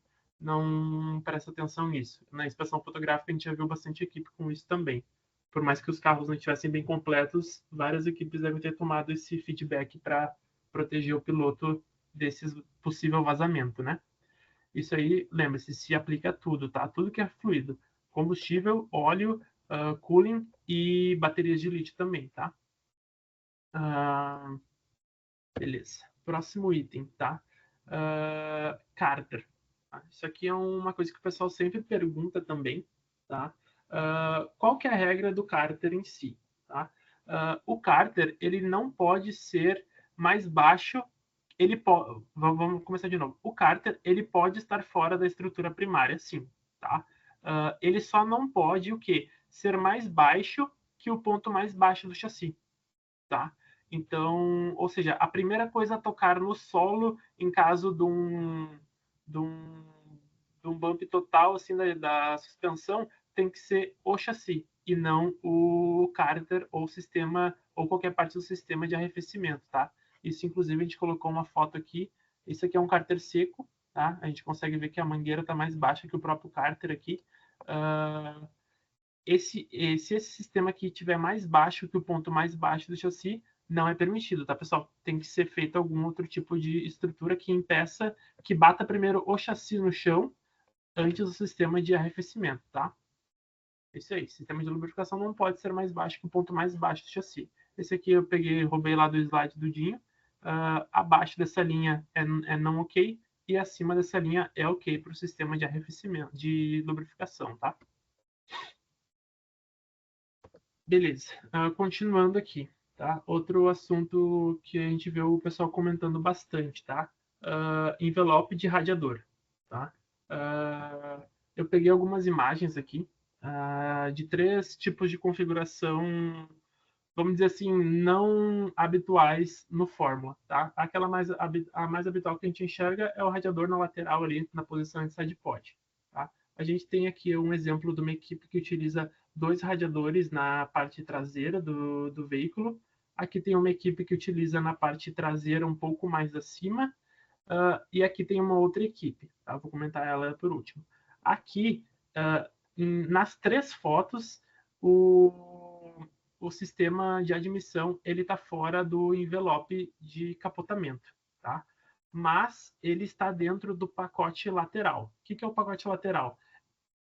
[SPEAKER 1] presta atenção nisso. Na inspeção fotográfica a gente já viu bastante equipe com isso também. Por mais que os carros não estivessem bem completos, várias equipes devem ter tomado esse feedback para proteger o piloto desse possível vazamento, né? Isso aí, lembre-se, se aplica a tudo, tá? Tudo que é fluido. Combustível, óleo, cooling e baterias de lítio também, tá? Beleza. Próximo item, tá? Cárter. Isso aqui é uma coisa que o pessoal sempre pergunta também, tá? Qual que é a regra do cárter em si, tá? O cárter, ele não pode ser mais baixo, vamos começar de novo. O cárter, ele pode estar fora da estrutura primária, sim, tá? Ele só não pode, o quê? Ser mais baixo que o ponto mais baixo do chassi, tá? Então, ou seja, a primeira coisa a tocar no solo em caso de um bump total assim da suspensão tem que ser o chassi e não o cárter ou sistema ou qualquer parte do sistema de arrefecimento, tá? Isso, inclusive, a gente colocou uma foto aqui. Isso aqui é um cárter seco, tá? A gente consegue ver que a mangueira está mais baixa que o próprio cárter aqui. Se esse sistema aqui estiver mais baixo que o ponto mais baixo do chassi, não é permitido, tá, pessoal? Tem que ser feito algum outro tipo de estrutura que impeça, que bata primeiro o chassi no chão antes do sistema de arrefecimento, tá? Isso aí, sistema de lubrificação não pode ser mais baixo que o ponto mais baixo do chassi. Esse aqui eu roubei lá do slide do Dinho. Abaixo dessa linha é não ok e acima dessa linha é ok para o sistema de arrefecimento, de lubrificação, tá? Beleza, continuando aqui, tá? Outro assunto que a gente vê o pessoal comentando bastante, tá? Envelope de radiador, tá? Eu peguei algumas imagens aqui de 3 tipos de configuração, vamos dizer assim, não habituais no Fórmula, tá? A mais habitual que a gente enxerga é o radiador na lateral ali, na posição de side pod, tá? A gente tem aqui um exemplo de uma equipe que utiliza 2 radiadores na parte traseira do veículo. Aqui tem uma equipe que utiliza na parte traseira um pouco mais acima. E aqui tem uma outra equipe. Tá? Vou comentar ela por último. Aqui, nas 3 fotos, o sistema de admissão está fora do envelope de capotamento. Tá? Mas ele está dentro do pacote lateral. O que é o pacote lateral?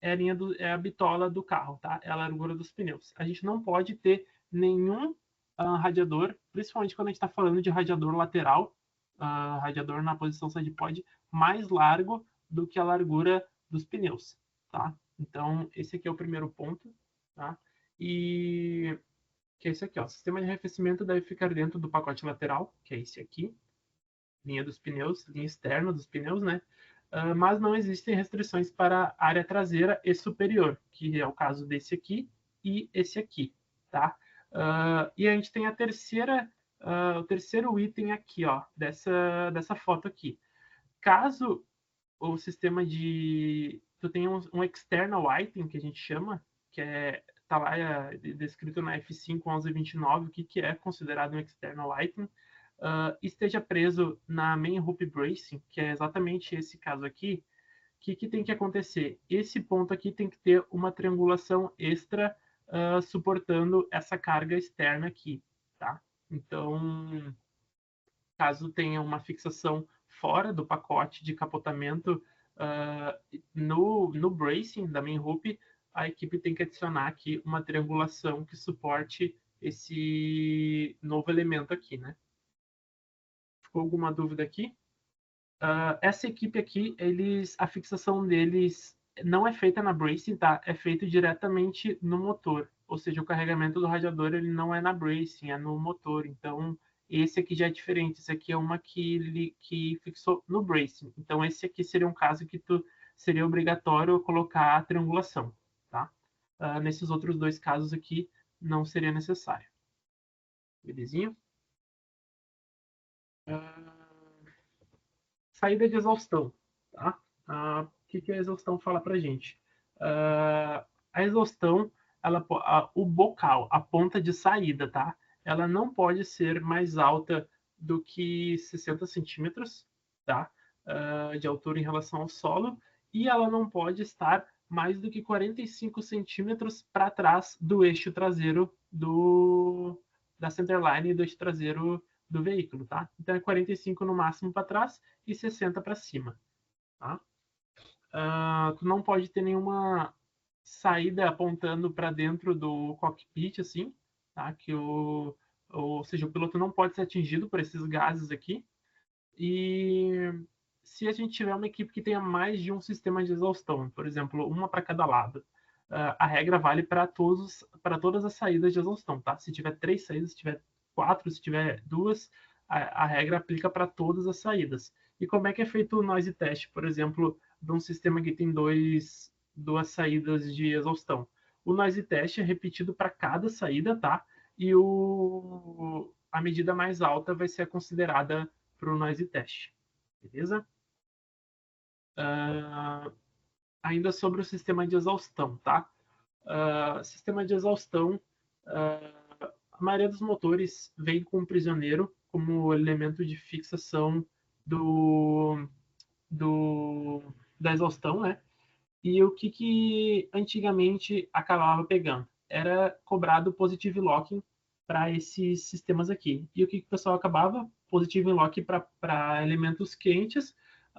[SPEAKER 1] É a bitola do carro, tá? É a largura dos pneus. A gente não pode ter nenhum radiador, principalmente quando a gente está falando de radiador lateral, radiador na posição side pod, mais largo do que a largura dos pneus, tá? Então, esse aqui é o primeiro ponto, tá? E que é esse aqui, ó. O sistema de arrefecimento deve ficar dentro do pacote lateral, que é esse aqui, linha dos pneus, linha externa dos pneus, né? Mas não existem restrições para a área traseira e superior, que é o caso desse aqui e esse aqui, tá? E a gente tem a terceira, o terceiro item aqui, ó, dessa foto aqui. Caso o sistema de... Tu tem um external item, que a gente chama, que tá lá descrito na F5 1129, o que é considerado um external item, esteja preso na main hoop bracing, que é exatamente esse caso aqui, o que tem que acontecer? Esse ponto aqui tem que ter uma triangulação extra suportando essa carga externa aqui, tá? Então, caso tenha uma fixação fora do pacote de capotamento no bracing da main hoop, a equipe tem que adicionar aqui uma triangulação que suporte esse novo elemento aqui, né? Ficou alguma dúvida aqui? Essa equipe aqui, a fixação deles não é feita na bracing, tá? É feito diretamente no motor. Ou seja, o carregamento do radiador ele não é na bracing, é no motor. Então, esse aqui já é diferente. Esse aqui é uma que fixou no bracing. Então, esse aqui seria um caso que seria obrigatório colocar a triangulação, tá? Nesses outros dois casos aqui, não seria necessário. Belezinha? Saída de exaustão, tá? O que a exaustão fala para a gente? A exaustão, o bocal, a ponta de saída, tá? Ela não pode ser mais alta do que 60 centímetros, tá? De altura em relação ao solo, e ela não pode estar mais do que 45 centímetros para trás do eixo traseiro da centerline e do eixo traseiro do veículo, tá? Então é 45 no máximo para trás e 60 para cima, tá? Tu não pode ter nenhuma saída apontando para dentro do cockpit, assim, tá? Ou seja, o piloto não pode ser atingido por esses gases aqui. E se a gente tiver uma equipe que tenha mais de um sistema de exaustão, por exemplo, uma para cada lado, a regra vale para todas as saídas de exaustão, tá? Se tiver 3 saídas, se tiver 4, se tiver 2, a regra aplica para todas as saídas. E como é que é feito o noise test, por exemplo, de um sistema que tem duas saídas de exaustão? O noise test é repetido para cada saída, tá? E a medida mais alta vai ser considerada para o noise test. Beleza? Ainda sobre o sistema de exaustão, tá? Sistema de exaustão, a maioria dos motores vem com um prisioneiro como elemento de fixação da exaustão, né? E o que antigamente acabava pegando? Era cobrado positive locking para esses sistemas aqui. E o que o pessoal acabava? Positive locking para elementos quentes.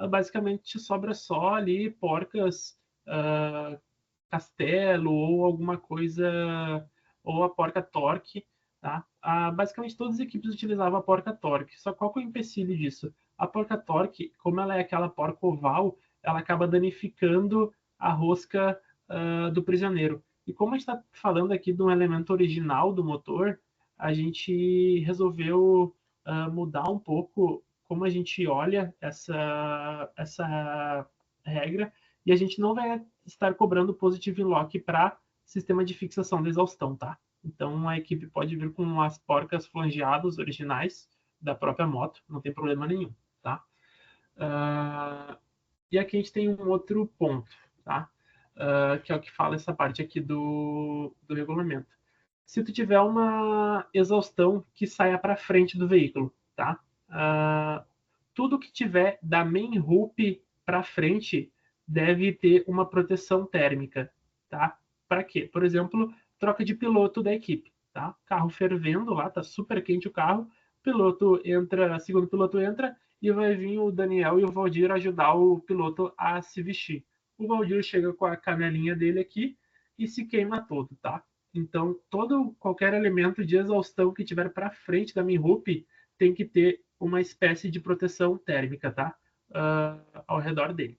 [SPEAKER 1] Basicamente sobra só ali porcas castelo ou alguma coisa, ou a porca torque, tá? Basicamente todas as equipes utilizavam a porca torque. Só qual que é o empecilho disso? A porca torque, como ela é aquela porca oval, ela acaba danificando a rosca do prisioneiro. E como a gente está falando aqui de um elemento original do motor, a gente resolveu mudar um pouco como a gente olha essa regra, e a gente não vai estar cobrando positive lock para sistema de fixação da exaustão, tá? Então a equipe pode vir com as porcas flangeadas originais da própria moto, não tem problema nenhum, tá? E aqui a gente tem um outro ponto, tá? Que é o que fala essa parte aqui do regulamento. Se tu tiver uma exaustão que saia para frente do veículo, tá? Tudo que tiver da main hoop para frente deve ter uma proteção térmica, tá? Para quê? Por exemplo, troca de piloto da equipe, tá? Carro fervendo lá, tá super quente o carro, piloto entra, segundo piloto entra e vai vir o Daniel e o Valdir ajudar o piloto a se vestir. O Valdir chega com a canelinha dele aqui e se queima todo, tá? Então, qualquer elemento de exaustão que tiver para frente da main hoop tem que ter uma espécie de proteção térmica, tá? Ao redor dele.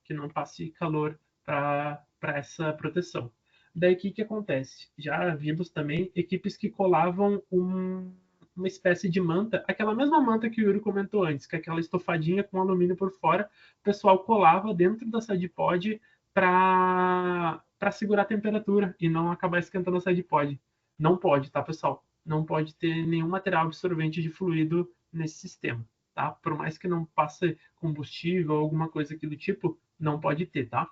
[SPEAKER 1] que não passe calor para essa proteção. Daí, o que acontece? Já vimos também equipes que colavam uma espécie de manta, aquela mesma manta que o Yuri comentou antes, que é aquela estofadinha com alumínio por fora, o pessoal colava dentro da SidePod para segurar a temperatura e não acabar esquentando a SidePod. Não pode, tá, pessoal? Não pode ter nenhum material absorvente de fluido nesse sistema, tá? Por mais que não passe combustível ou alguma coisa aqui do tipo, não pode ter, tá?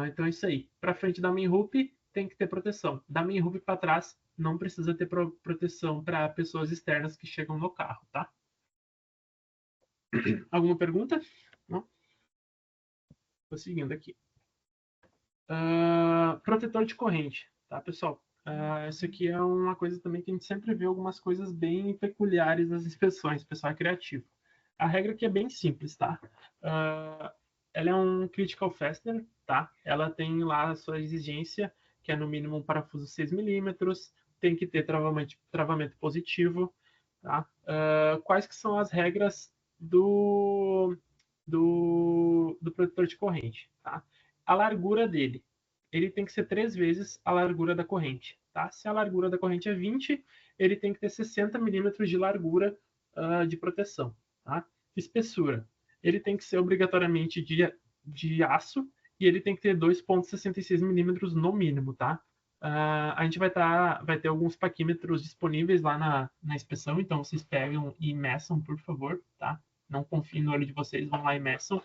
[SPEAKER 1] Então é isso aí. Para frente da main hoop tem que ter proteção. Da main hoop para trás não precisa ter proteção para pessoas externas que chegam no carro, tá? Alguma pergunta? Não? Vou seguindo aqui. Protetor de corrente, tá, pessoal? Isso aqui é uma coisa também que a gente sempre vê algumas coisas bem peculiares nas inspeções, o pessoal é criativo. A regra aqui é bem simples, tá? Ela é um critical fastener, tá? Ela tem lá a sua exigência, que é no mínimo um parafuso 6 milímetros, tem que ter travamento positivo, tá? Quais que são as regras do protetor de corrente, tá? A largura dele, ele tem que ser 3 vezes a largura da corrente, tá? Se a largura da corrente é 20, ele tem que ter 60 milímetros de largura de proteção, tá? Espessura, ele tem que ser obrigatoriamente de aço e ele tem que ter 2,66 milímetros no mínimo, tá? A gente vai ter alguns paquímetros disponíveis lá na inspeção, então vocês pegam e meçam, por favor, tá? Não confiem no olho de vocês, vão lá e meçam.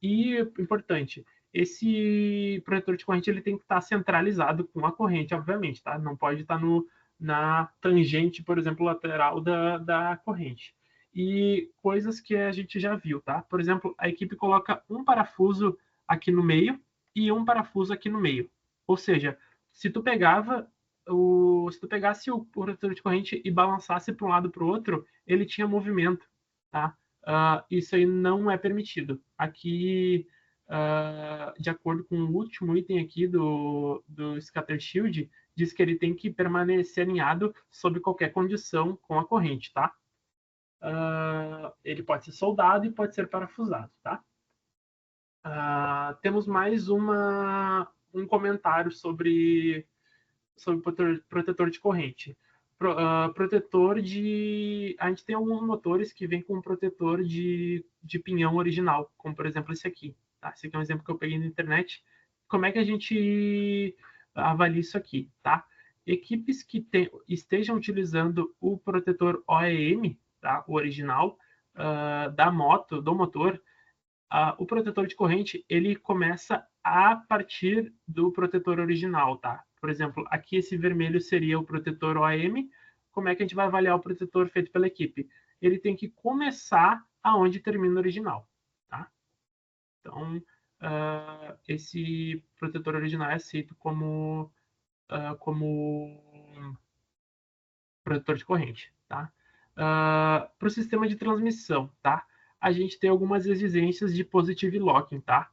[SPEAKER 1] E importante, esse protetor de corrente ele tem que estar centralizado com a corrente, obviamente, tá? Não pode estar na tangente, por exemplo, lateral da corrente. E coisas que a gente já viu, tá? Por exemplo, a equipe coloca um parafuso aqui no meio e um parafuso aqui no meio. Ou seja, se tu pegasse o protetor de corrente e balançasse para um lado para o outro, ele tinha movimento, tá? Isso aí não é permitido. Aqui, de acordo com o último item aqui do Scatter Shield, diz que ele tem que permanecer alinhado sob qualquer condição com a corrente, tá? Ele pode ser soldado e pode ser parafusado, tá? Temos mais um comentário sobre protetor de corrente. Protetor de... A gente tem alguns motores que vêm com protetor de pinhão original, como por exemplo esse aqui. Tá? Esse aqui é um exemplo que eu peguei na internet. Como é que a gente avalia isso aqui? Tá? Equipes que estejam utilizando o protetor OEM, tá? O original, do motor, o protetor de corrente ele começa a partir do protetor original, tá? Por exemplo, aqui esse vermelho seria o protetor OEM. Como é que a gente vai avaliar o protetor feito pela equipe? Ele tem que começar aonde termina o original, tá? Então, esse protetor original é aceito como protetor de corrente, tá? Para o sistema de transmissão, tá? A gente tem algumas exigências de positive locking, tá?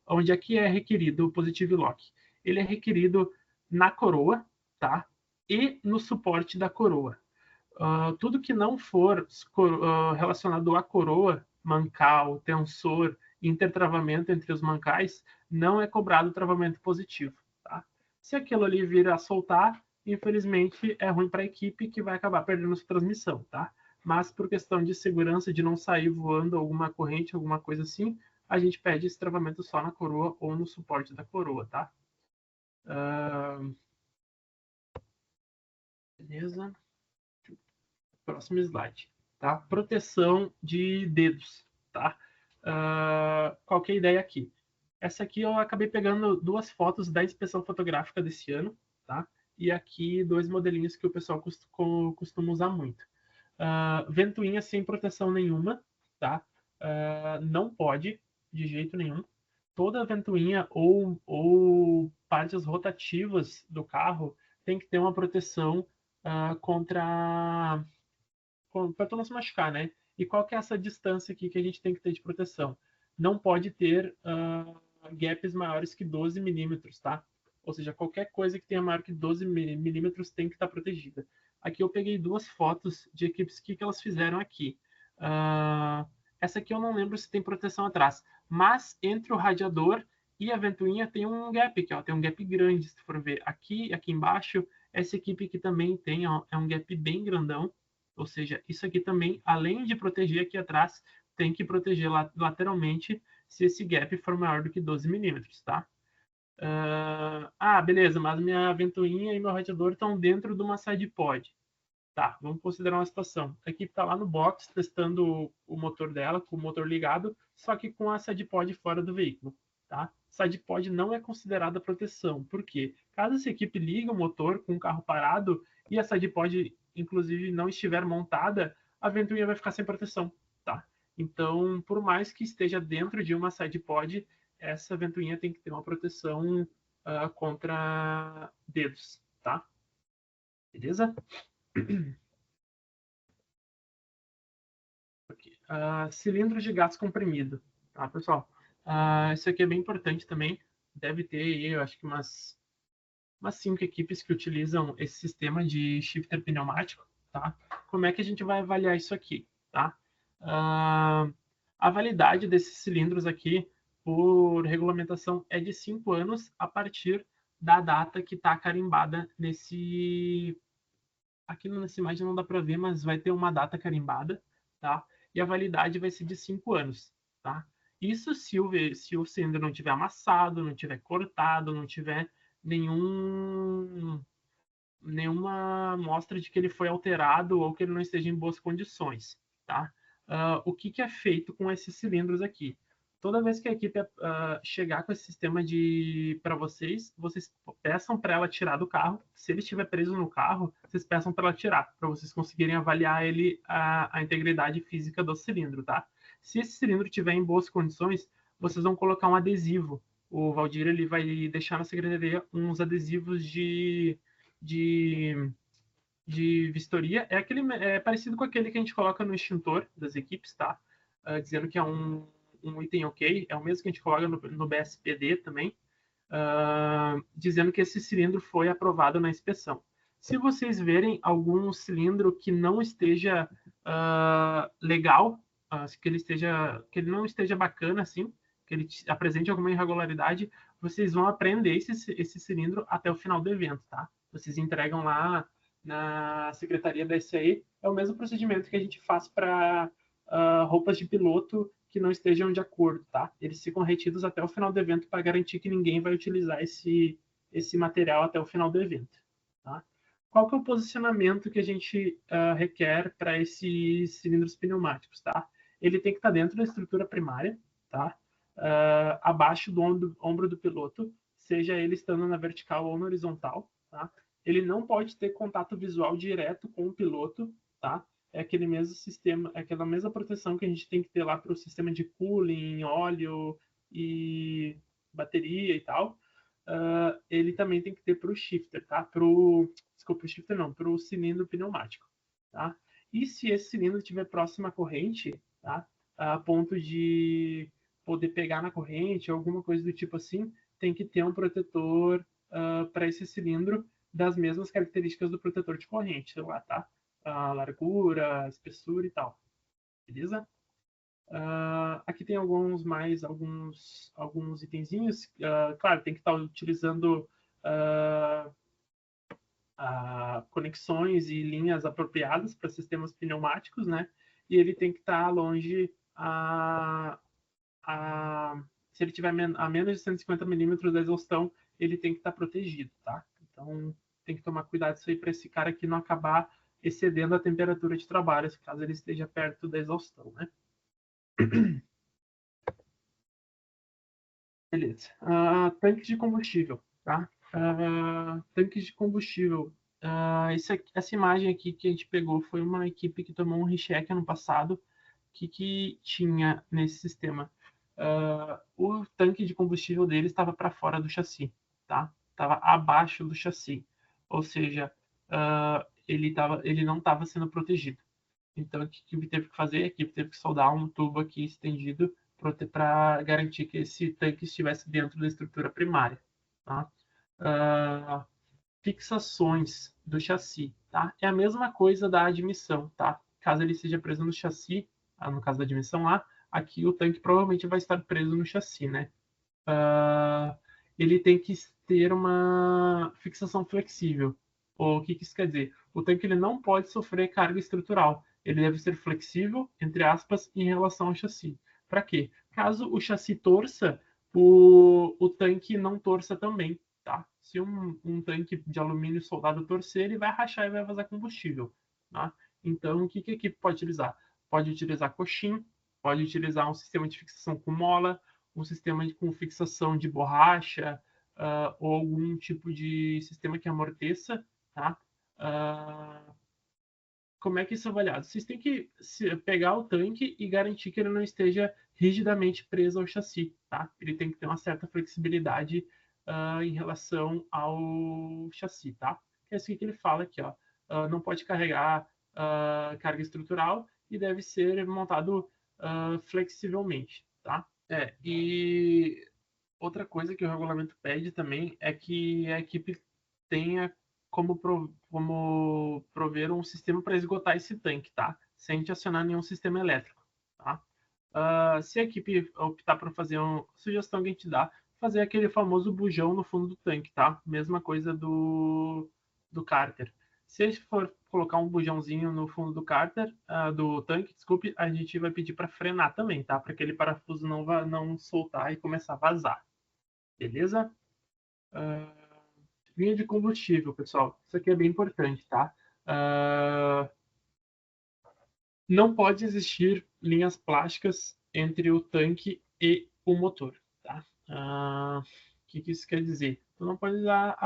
[SPEAKER 1] Onde aqui é requerido o positive lock? Ele é requerido na coroa, tá? E no suporte da coroa. Tudo que não for relacionado à coroa, mancal, tensor, intertravamento entre os mancais, não é cobrado travamento positivo, tá? Se aquilo ali vir a soltar, infelizmente é ruim para a equipe que vai acabar perdendo sua transmissão, tá? Mas por questão de segurança, de não sair voando alguma corrente, alguma coisa assim, a gente pede esse travamento só na coroa ou no suporte da coroa, tá? Beleza. Próximo slide, tá? Proteção de dedos, tá? Qual que é a ideia aqui? Essa aqui eu acabei pegando 2 fotos da inspeção fotográfica desse ano, tá? E aqui 2 modelinhos que o pessoal costuma usar muito. Ventoinha sem proteção nenhuma, tá? Não pode, de jeito nenhum. Toda ventoinha ou partes rotativas do carro tem que ter uma proteção para tu não se machucar, né? E qual que é essa distância aqui que a gente tem que ter de proteção? Não pode ter gaps maiores que 12 milímetros, tá? Ou seja, qualquer coisa que tenha maior que 12 milímetros tem que estar protegida. Aqui eu peguei 2 fotos de equipes que elas fizeram aqui. Essa aqui eu não lembro se tem proteção atrás, mas entre o radiador e a ventoinha tem um gap aqui, ó, tem um gap grande, se for ver. Aqui embaixo, essa equipe aqui também tem, ó, é um gap bem grandão, ou seja, isso aqui também, além de proteger aqui atrás, tem que proteger lateralmente se esse gap for maior do que 12 milímetros, tá? Beleza, mas minha ventoinha e meu radiador estão dentro de uma side pod. Tá, vamos considerar uma situação. A equipe está lá no box testando o motor dela, com o motor ligado, só que com a side pod fora do veículo. Tá? Side pod não é considerada proteção. Por quê? Caso essa equipe ligue o motor com o carro parado e a side pod, inclusive, não estiver montada, a ventoinha vai ficar sem proteção. Tá? Então, por mais que esteja dentro de uma side pod, essa ventoinha tem que ter uma proteção contra dedos. Tá? Beleza? Cilindros de gás comprimido, tá, pessoal? Isso aqui é bem importante também. Deve ter aí, eu acho que umas 5 equipes que utilizam esse sistema de shifter pneumático, tá? Como é que a gente vai avaliar isso aqui, tá? A validade desses cilindros aqui, por regulamentação, é de 5 anos a partir da data que está carimbada nesse... Aqui nessa imagem não dá para ver, mas vai ter uma data carimbada, tá? E a validade vai ser de 5 anos, tá? Isso se o cilindro não tiver amassado, não tiver cortado, não tiver nenhuma amostra de que ele foi alterado ou que ele não esteja em boas condições, tá? O que é feito com esses cilindros aqui? Toda vez que a equipe chegar com esse sistema para vocês peçam para ela tirar do carro. Se ele estiver preso no carro, vocês peçam para ela tirar, para vocês conseguirem avaliar a integridade física do cilindro, tá? Se esse cilindro estiver em boas condições, vocês vão colocar um adesivo. O Valdir ele vai deixar na secretaria uns adesivos de vistoria. É parecido com aquele que a gente coloca no extintor das equipes, tá? Dizendo que é um item ok, é o mesmo que a gente coloca no BSPD também, dizendo que esse cilindro foi aprovado na inspeção. Se vocês verem algum cilindro que não esteja legal, que ele não esteja bacana, assim, que ele apresente alguma irregularidade, vocês vão apreender esse cilindro até o final do evento, tá? Vocês entregam lá na secretaria da SAE, é o mesmo procedimento que a gente faz para roupas de piloto que não estejam de acordo, tá? Eles ficam retidos até o final do evento para garantir que ninguém vai utilizar esse material até o final do evento, tá? Qual que é o posicionamento que a gente requer para esses cilindros pneumáticos, tá? Ele tem que estar dentro da estrutura primária, tá? Abaixo do ombro do piloto, seja ele estando na vertical ou na horizontal, tá? Ele não pode ter contato visual direto com o piloto, tá? É aquele mesmo sistema, é aquela mesma proteção que a gente tem que ter lá para o sistema de cooling, óleo e bateria e tal. Ele também tem que ter para o shifter, tá? Desculpa, o shifter não, para o cilindro pneumático, tá? E se esse cilindro estiver próximo à corrente, tá? A ponto de poder pegar na corrente, alguma coisa do tipo assim, tem que ter um protetor para esse cilindro das mesmas características do protetor de corrente, sei lá, tá? A largura, a espessura e tal. Beleza? Aqui tem alguns itenzinhos. Claro, tem que estar utilizando conexões e linhas apropriadas para sistemas pneumáticos, né? E ele tem que estar longe se ele tiver a menos de 150 milímetros da exaustão, ele tem que estar protegido, tá? Então, tem que tomar cuidado isso aí para esse cara aqui não acabar excedendo a temperatura de trabalho, caso ele esteja perto da exaustão, né? Beleza. Tanques de combustível, tá? Tanques de combustível. Essa imagem aqui que a gente pegou foi uma equipe que tomou um recheck ano passado. O que tinha nesse sistema? O tanque de combustível dele estava para fora do chassi, tá? Estava abaixo do chassi, ou seja, ele não estava sendo protegido. Então, o que a equipe teve que fazer? A equipe teve que soldar um tubo aqui estendido para garantir que esse tanque estivesse dentro da estrutura primária, tá? Fixações do chassi, tá? É a mesma coisa da admissão, tá? Caso ele seja preso no chassi, no caso da admissão lá, aqui o tanque provavelmente vai estar preso no chassi, né? Ele tem que ter uma fixação flexível. O que isso quer dizer? O tanque ele não pode sofrer carga estrutural. Ele deve ser flexível, entre aspas, em relação ao chassi. Para quê? Caso o chassi torça, o tanque não torça também. Tá? Se um tanque de alumínio soldado torcer, ele vai rachar e vai vazar combustível. Tá? Então, o que a equipe pode utilizar? Pode utilizar coxim, pode utilizar um sistema de fixação com mola, um sistema com fixação de borracha, ou algum tipo de sistema que amorteça, tá? Como é que isso é avaliado? Vocês têm que pegar o tanque e garantir que ele não esteja rigidamente preso ao chassi, tá? Ele tem que ter uma certa flexibilidade em relação ao chassi, tá? É assim que ele fala aqui, ó. Não pode carregar carga estrutural e deve ser montado flexivelmente, tá? E outra coisa que o regulamento pede também é que a equipe tenha como prover um sistema para esgotar esse tanque, tá? Sem acionar nenhum sistema elétrico, tá? Se a equipe optar por fazer uma sugestão que a gente dá, fazer aquele famoso bujão no fundo do tanque, tá? Mesma coisa do cárter. Se a gente for colocar um bujãozinho no fundo do cárter, do tanque, desculpe, a gente vai pedir para frenar também, tá? Para aquele parafuso não soltar e começar a vazar. Beleza? Linha de combustível, pessoal. Isso aqui é bem importante, tá? Não pode existir linhas plásticas entre o tanque e o motor, tá? O que isso quer dizer? Tu não pode usar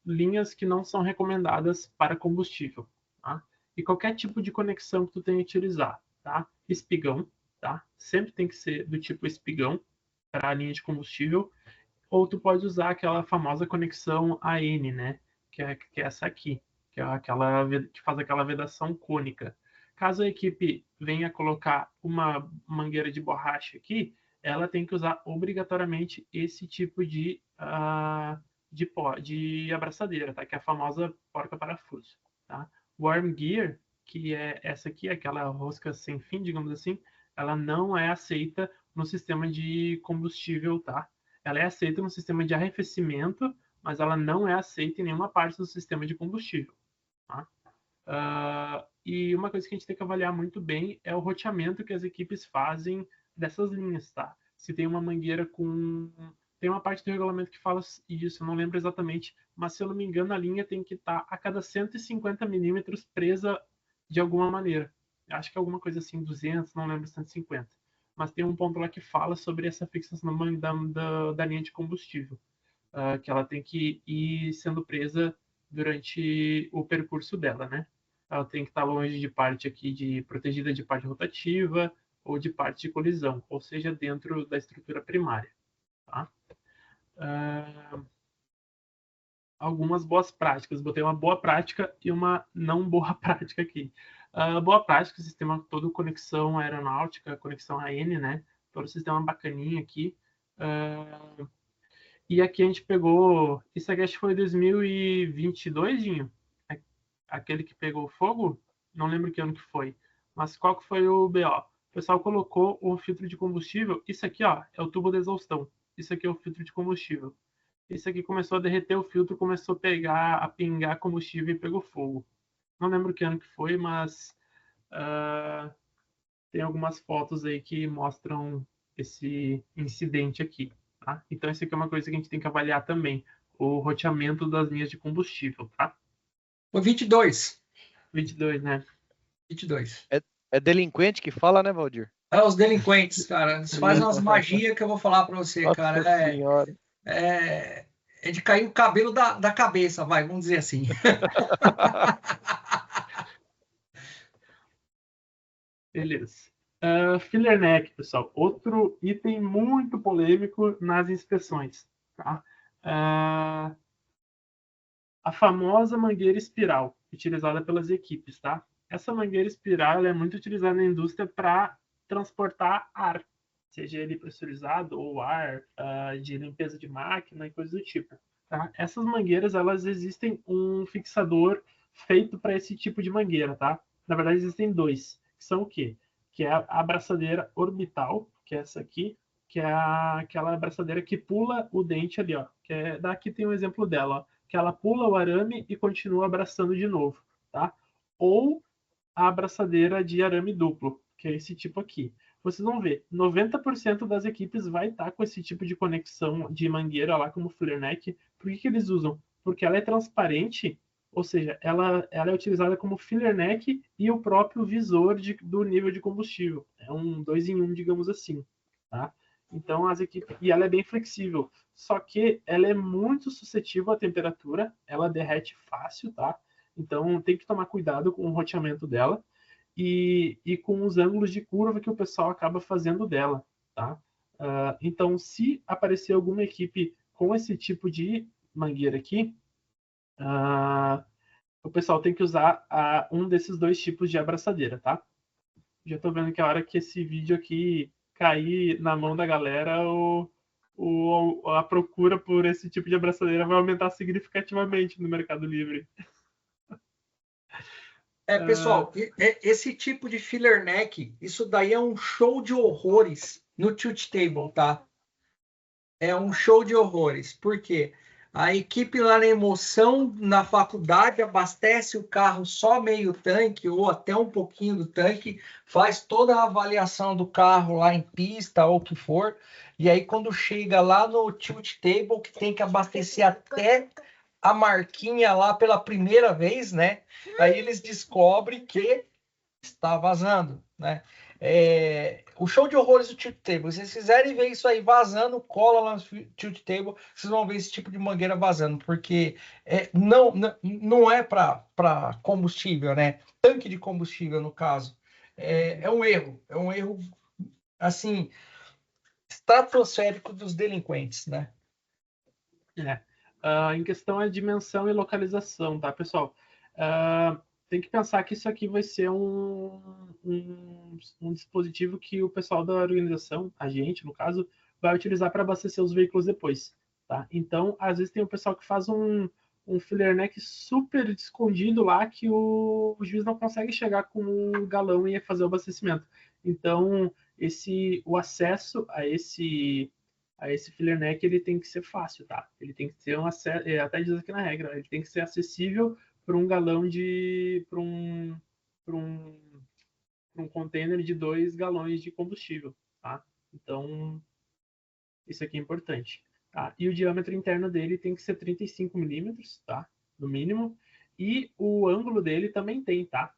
[SPEAKER 1] linhas que não são recomendadas para combustível, tá? E qualquer tipo de conexão que tu tenha que utilizar, tá? Espigão, tá? Sempre tem que ser do tipo espigão para a linha de combustível. Ou tu pode usar aquela famosa conexão AN, né? Que é essa aqui, que é aquela que faz aquela vedação cônica. Caso a equipe venha colocar uma mangueira de borracha aqui, ela tem que usar obrigatoriamente esse tipo de abraçadeira, tá? Que é a famosa porca-parafuso. Tá? Worm Gear, que é essa aqui, aquela rosca sem fim, digamos assim, ela não é aceita no sistema de combustível, tá? Ela é aceita no sistema de arrefecimento, mas ela não é aceita em nenhuma parte do sistema de combustível. Tá? E uma coisa que a gente tem que avaliar muito bem é o roteamento que as equipes fazem dessas linhas, tá? Se tem uma mangueira com... Tem uma parte do regulamento que fala isso, eu não lembro exatamente, mas se eu não me engano a linha tem que estar a cada 150 milímetros presa de alguma maneira. Acho que é alguma coisa assim, 200, não lembro, 150. Mas tem um ponto lá que fala sobre essa fixação da linha de combustível, que ela tem que ir sendo presa durante o percurso dela, né? Ela tem que estar longe de parte aqui protegida de parte rotativa ou de parte de colisão, ou seja, dentro da estrutura primária. Tá? Algumas boas práticas. Botei uma boa prática e uma não boa prática aqui. Boa prática, o sistema todo conexão aeronáutica, conexão AN, né? Todo o sistema bacaninha aqui. E aqui a gente pegou... Isso aqui acho que foi 2022, Dinho? Aquele que pegou fogo? Não lembro que ano que foi. Mas qual que foi o BO? O pessoal colocou o filtro de combustível. Isso aqui, ó, é o tubo de exaustão. Isso aqui é o filtro de combustível. Isso aqui começou a derreter o filtro, começou a pingar combustível e pegou fogo. Não lembro que ano que foi, mas tem algumas fotos aí que mostram esse incidente aqui. Tá? Então, isso aqui é uma coisa que a gente tem que avaliar também. O roteamento das linhas de combustível, tá?
[SPEAKER 2] Foi 22.
[SPEAKER 1] 22, né?
[SPEAKER 2] 22.
[SPEAKER 4] É delinquente que fala, né, Valdir?
[SPEAKER 2] Os delinquentes, cara. Eles fazem umas magias que eu vou falar pra você,
[SPEAKER 4] Nossa
[SPEAKER 2] cara.
[SPEAKER 4] senhora.
[SPEAKER 2] É de cair o cabelo da cabeça, vai, vamos dizer assim.
[SPEAKER 1] Beleza. Filler neck, pessoal. Outro item muito polêmico nas inspeções. Tá? A famosa mangueira espiral, utilizada pelas equipes. Tá? Essa mangueira espiral é muito utilizada na indústria para transportar ar, seja ele pressurizado ou ar de limpeza de máquina e coisas do tipo. Tá? Essas mangueiras, elas existem um fixador feito para esse tipo de mangueira. Tá? Na verdade, existem dois. Que são o quê? que é a abraçadeira orbital, que é essa aqui, que é aquela abraçadeira que pula o dente ali, ó. Que é, daqui tem um exemplo dela, ó, que ela pula o arame e continua abraçando de novo, tá? Ou a abraçadeira de arame duplo, que é esse tipo aqui. Vocês vão ver, 90% das equipes vai estar com esse tipo de conexão de mangueira lá como Flare Neck. Por que eles usam? Porque ela é transparente, ou seja, ela é utilizada como filler neck e o próprio visor do nível de combustível. É um 2 em 1, digamos assim, tá? Então as equipes, e ela é bem flexível, só que ela é muito suscetível à temperatura, ela derrete fácil, tá? Então tem que tomar cuidado com o roteamento dela e com os ângulos de curva que o pessoal acaba fazendo dela, tá? Então se aparecer alguma equipe com esse tipo de mangueira aqui, o pessoal tem que usar um desses dois tipos de abraçadeira, tá? Já tô vendo que a hora que esse vídeo aqui cair na mão da galera, a procura por esse tipo de abraçadeira vai aumentar significativamente no Mercado Livre.
[SPEAKER 2] Pessoal, esse tipo de filler neck, isso daí é um show de horrores no tilt table, tá? É um show de horrores. Por quê? A equipe lá na emoção, na faculdade, abastece o carro só meio tanque ou até um pouquinho do tanque, faz toda a avaliação do carro lá em pista ou o que for, e aí quando chega lá no tilt table, que tem que abastecer até a marquinha lá pela primeira vez, né? Aí eles descobrem que está vazando, né? O show de horrores do tilt table. Se vocês quiserem ver isso aí vazando, cola lá no tilt table, vocês vão ver esse tipo de mangueira vazando, porque não é para combustível, né? Tanque de combustível, no caso. É um erro assim, estratosférico dos delinquentes, né?
[SPEAKER 1] Em questão é dimensão e localização, tá, pessoal? Tem que pensar que isso aqui vai ser um dispositivo que o pessoal da organização, a gente, no caso, vai utilizar para abastecer os veículos depois, tá? Então, às vezes tem um pessoal que faz um filler neck super escondido lá que o juiz não consegue chegar com o galão e fazer o abastecimento. Então, o acesso a esse filler neck ele tem que ser fácil, tá? Ele tem que ser até diz aqui na regra, ele tem que ser acessível para um galão para um container de 2 galões de combustível, tá? Então, isso aqui é importante. Tá? E o diâmetro interno dele tem que ser 35 milímetros, tá? No mínimo. E o ângulo dele também tem, tá?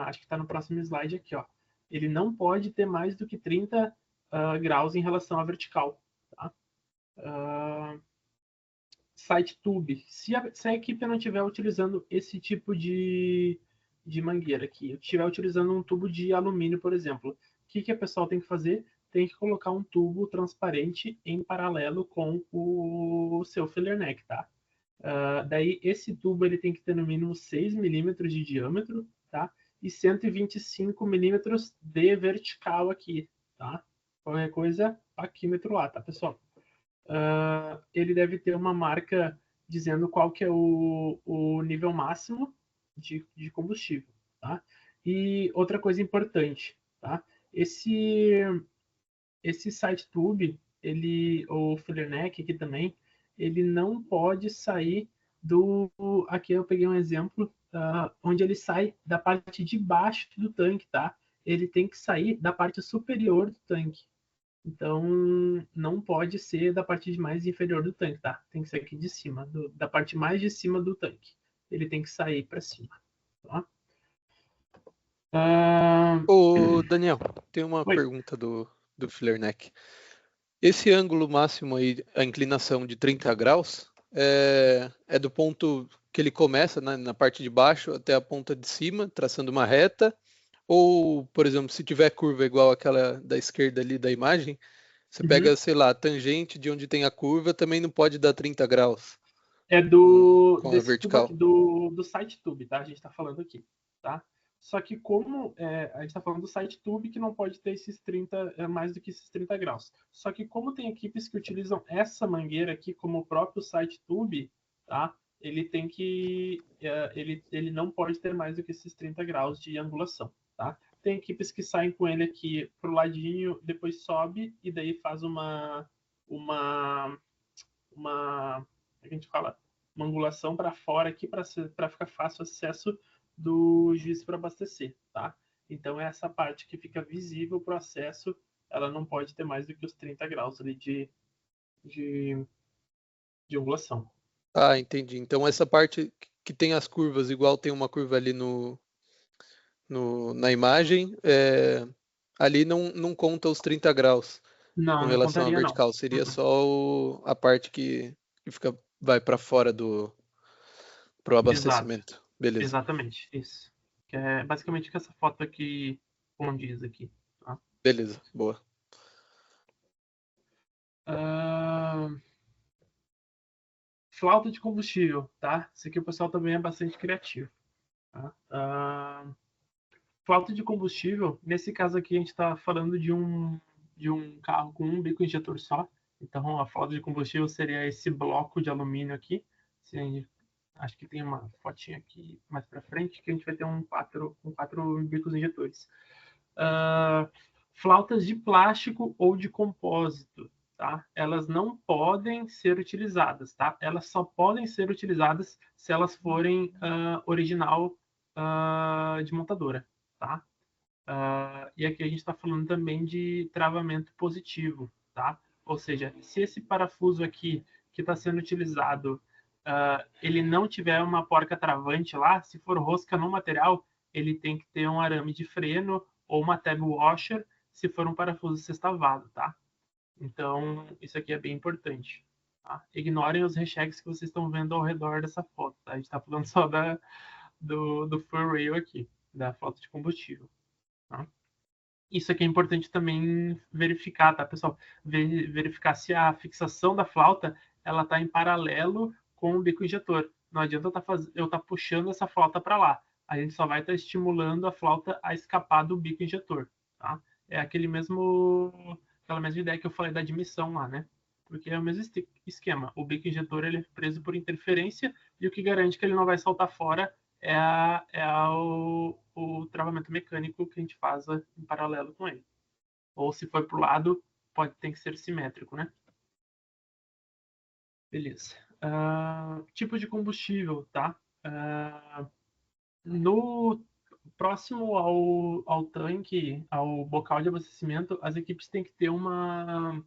[SPEAKER 1] Acho que está no próximo slide aqui, ó. Ele não pode ter mais do que 30 graus em relação à vertical, tá? Site tube. Se a equipe não estiver utilizando esse tipo de mangueira aqui, estiver utilizando um tubo de alumínio, por exemplo, o que a pessoa tem que fazer? Tem que colocar um tubo transparente em paralelo com o seu filler neck, tá? Daí esse tubo ele tem que ter no mínimo 6 milímetros de diâmetro, tá? E 125 milímetros de vertical aqui, tá? Qualquer coisa, paquímetro lá, tá, pessoal? Ele deve ter uma marca dizendo qual que é o nível máximo de combustível, tá? E outra coisa importante, tá? Esse side tube, o filler neck aqui também, ele não pode sair aqui eu peguei um exemplo onde ele sai da parte de baixo do tanque, tá? Ele tem que sair da parte superior do tanque. Então, não pode ser da parte mais inferior do tanque, tá? Tem que ser aqui de cima, da parte mais de cima do tanque. Ele tem que sair para cima, tá?
[SPEAKER 5] Ô, Daniel, tem uma
[SPEAKER 1] Oi.
[SPEAKER 5] pergunta do filler neck. Esse ângulo máximo aí, a inclinação de 30 graus, é do ponto que ele começa, né, na parte de baixo até a ponta de cima, traçando uma reta? Ou, por exemplo, se tiver curva igual aquela da esquerda ali da imagem, você pega, sei lá, a tangente de onde tem a curva, também não pode dar 30 graus
[SPEAKER 1] É
[SPEAKER 5] com a
[SPEAKER 1] desse tubo
[SPEAKER 5] vertical.
[SPEAKER 1] aqui, do site tube, tá? A gente está falando aqui, tá? Só que como a gente está falando do site tube que não pode ter esses 30, mais do que esses 30 graus. Só que como tem equipes que utilizam essa mangueira aqui como o próprio site tube, tá? Ele tem que ele não pode ter mais do que esses 30 graus de angulação, tá? Tem equipes que saem com ele aqui pro ladinho, depois sobe e daí faz uma a gente fala, uma angulação para fora aqui para ficar fácil acesso do juiz para abastecer, tá? Então essa parte que fica visível para o acesso, ela não pode ter mais do que os 30 graus ali de angulação.
[SPEAKER 5] Ah, entendi. Então essa parte que tem as curvas, igual tem uma curva ali na imagem, ali não conta os 30 graus
[SPEAKER 1] Não,
[SPEAKER 5] com
[SPEAKER 1] não
[SPEAKER 5] relação à
[SPEAKER 1] contaria não.
[SPEAKER 5] vertical. Seria só a parte que vai para fora pro
[SPEAKER 1] Exato,
[SPEAKER 5] abastecimento. Beleza.
[SPEAKER 1] exatamente, isso. Que é basicamente que essa foto aqui condiz aqui, tá?
[SPEAKER 5] Beleza, boa.
[SPEAKER 1] Flauta de combustível, tá? Isso aqui o pessoal também é bastante criativo. Tá? Flauta de combustível, nesse caso aqui a gente está falando de um carro com um bico injetor só. Então a flauta de combustível seria esse bloco de alumínio aqui. Acho que tem uma fotinha aqui mais para frente que a gente vai ter quatro bicos injetores. Flautas de plástico ou de compósito, tá? Elas não podem ser utilizadas, tá? Elas só podem ser utilizadas se elas forem original de montadora, tá? E aqui a gente está falando também de travamento positivo, tá? Ou seja, se esse parafuso aqui que está sendo utilizado, ele não tiver uma porca travante lá, se for rosca no material, ele tem que ter um arame de freno ou uma tab washer, se for um parafuso sextavado, tá? Então, isso aqui é bem importante. Tá? Ignorem os recheques que vocês estão vendo ao redor dessa foto, tá? A gente está falando só do full rail aqui, da flauta de combustível. Tá? Isso aqui é importante também verificar, tá, pessoal? Verificar se a fixação da flauta ela está em paralelo com o bico injetor. Não adianta eu estar puxando essa flauta para lá. A gente só vai estar estimulando a flauta a escapar do bico injetor. Tá? É aquela mesma ideia que eu falei da admissão lá, né? Porque é o mesmo esquema. O bico injetor ele é preso por interferência e o que garante que ele não vai saltar fora o travamento mecânico que a gente faz em paralelo com ele. Ou se for para o lado, tem que ser simétrico, né? Beleza. Tipo de combustível, tá? No próximo ao tanque, ao bocal de abastecimento, as equipes têm que ter uma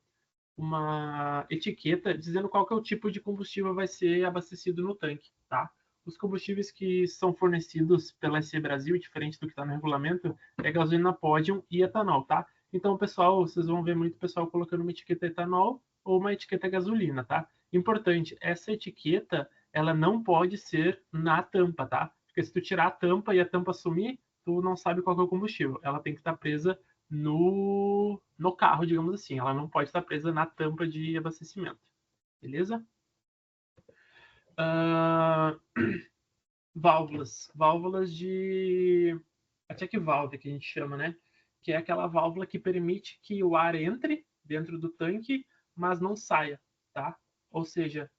[SPEAKER 1] etiqueta dizendo qual que é o tipo de combustível vai ser abastecido no tanque, tá? Os combustíveis que são fornecidos pela SC Brasil, diferente do que está no regulamento, é gasolina Podium e etanol, tá? Então, pessoal, vocês vão ver muito pessoal colocando uma etiqueta etanol ou uma etiqueta gasolina, tá? Importante, essa etiqueta, ela não pode ser na tampa, tá? Porque se tu tirar a tampa e a tampa sumir, tu não sabe qual é o combustível. Ela tem que estar presa no carro, digamos assim. Ela não pode estar presa na tampa de abastecimento. Beleza? Válvulas. Válvulas de... A check valve, que a gente chama, né? Que é aquela válvula que permite que o ar entre dentro do tanque, mas não saia, tá? Ou seja,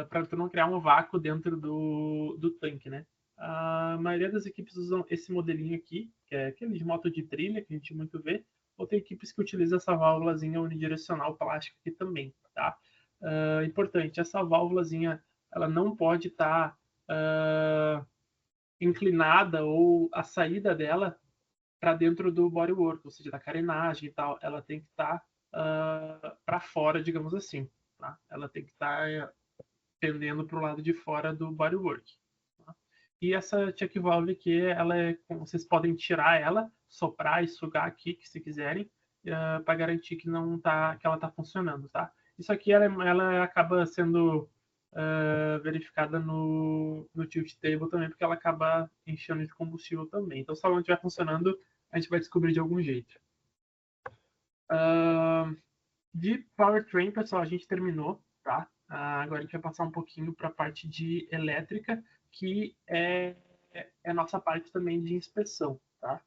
[SPEAKER 1] para tu não criar um vácuo dentro do tanque, né? A maioria das equipes usam esse modelinho aqui, que é aquele de moto de trilha, que a gente muito vê, ou tem equipes que utilizam essa válvulazinha unidirecional plástica aqui também, tá? Importante, essa válvulazinha, ela não pode estar inclinada ou a saída dela para dentro do bodywork, ou seja, da carenagem e tal, ela tem que estar para fora, digamos assim, tá? Ela tem que estar pendendo para o lado de fora do bodywork. Tá? E essa check valve aqui, vocês podem tirar ela, soprar e sugar aqui, que se quiserem, para garantir que ela está funcionando, tá? Isso aqui ela acaba sendo verificada no tilt table também, porque ela acaba enchendo de combustível também. Então, se ela não estiver funcionando, a gente vai descobrir de algum jeito. De powertrain, pessoal, a gente terminou, tá? Agora a gente vai passar um pouquinho para a parte de elétrica, que é a nossa parte também de inspeção, tá?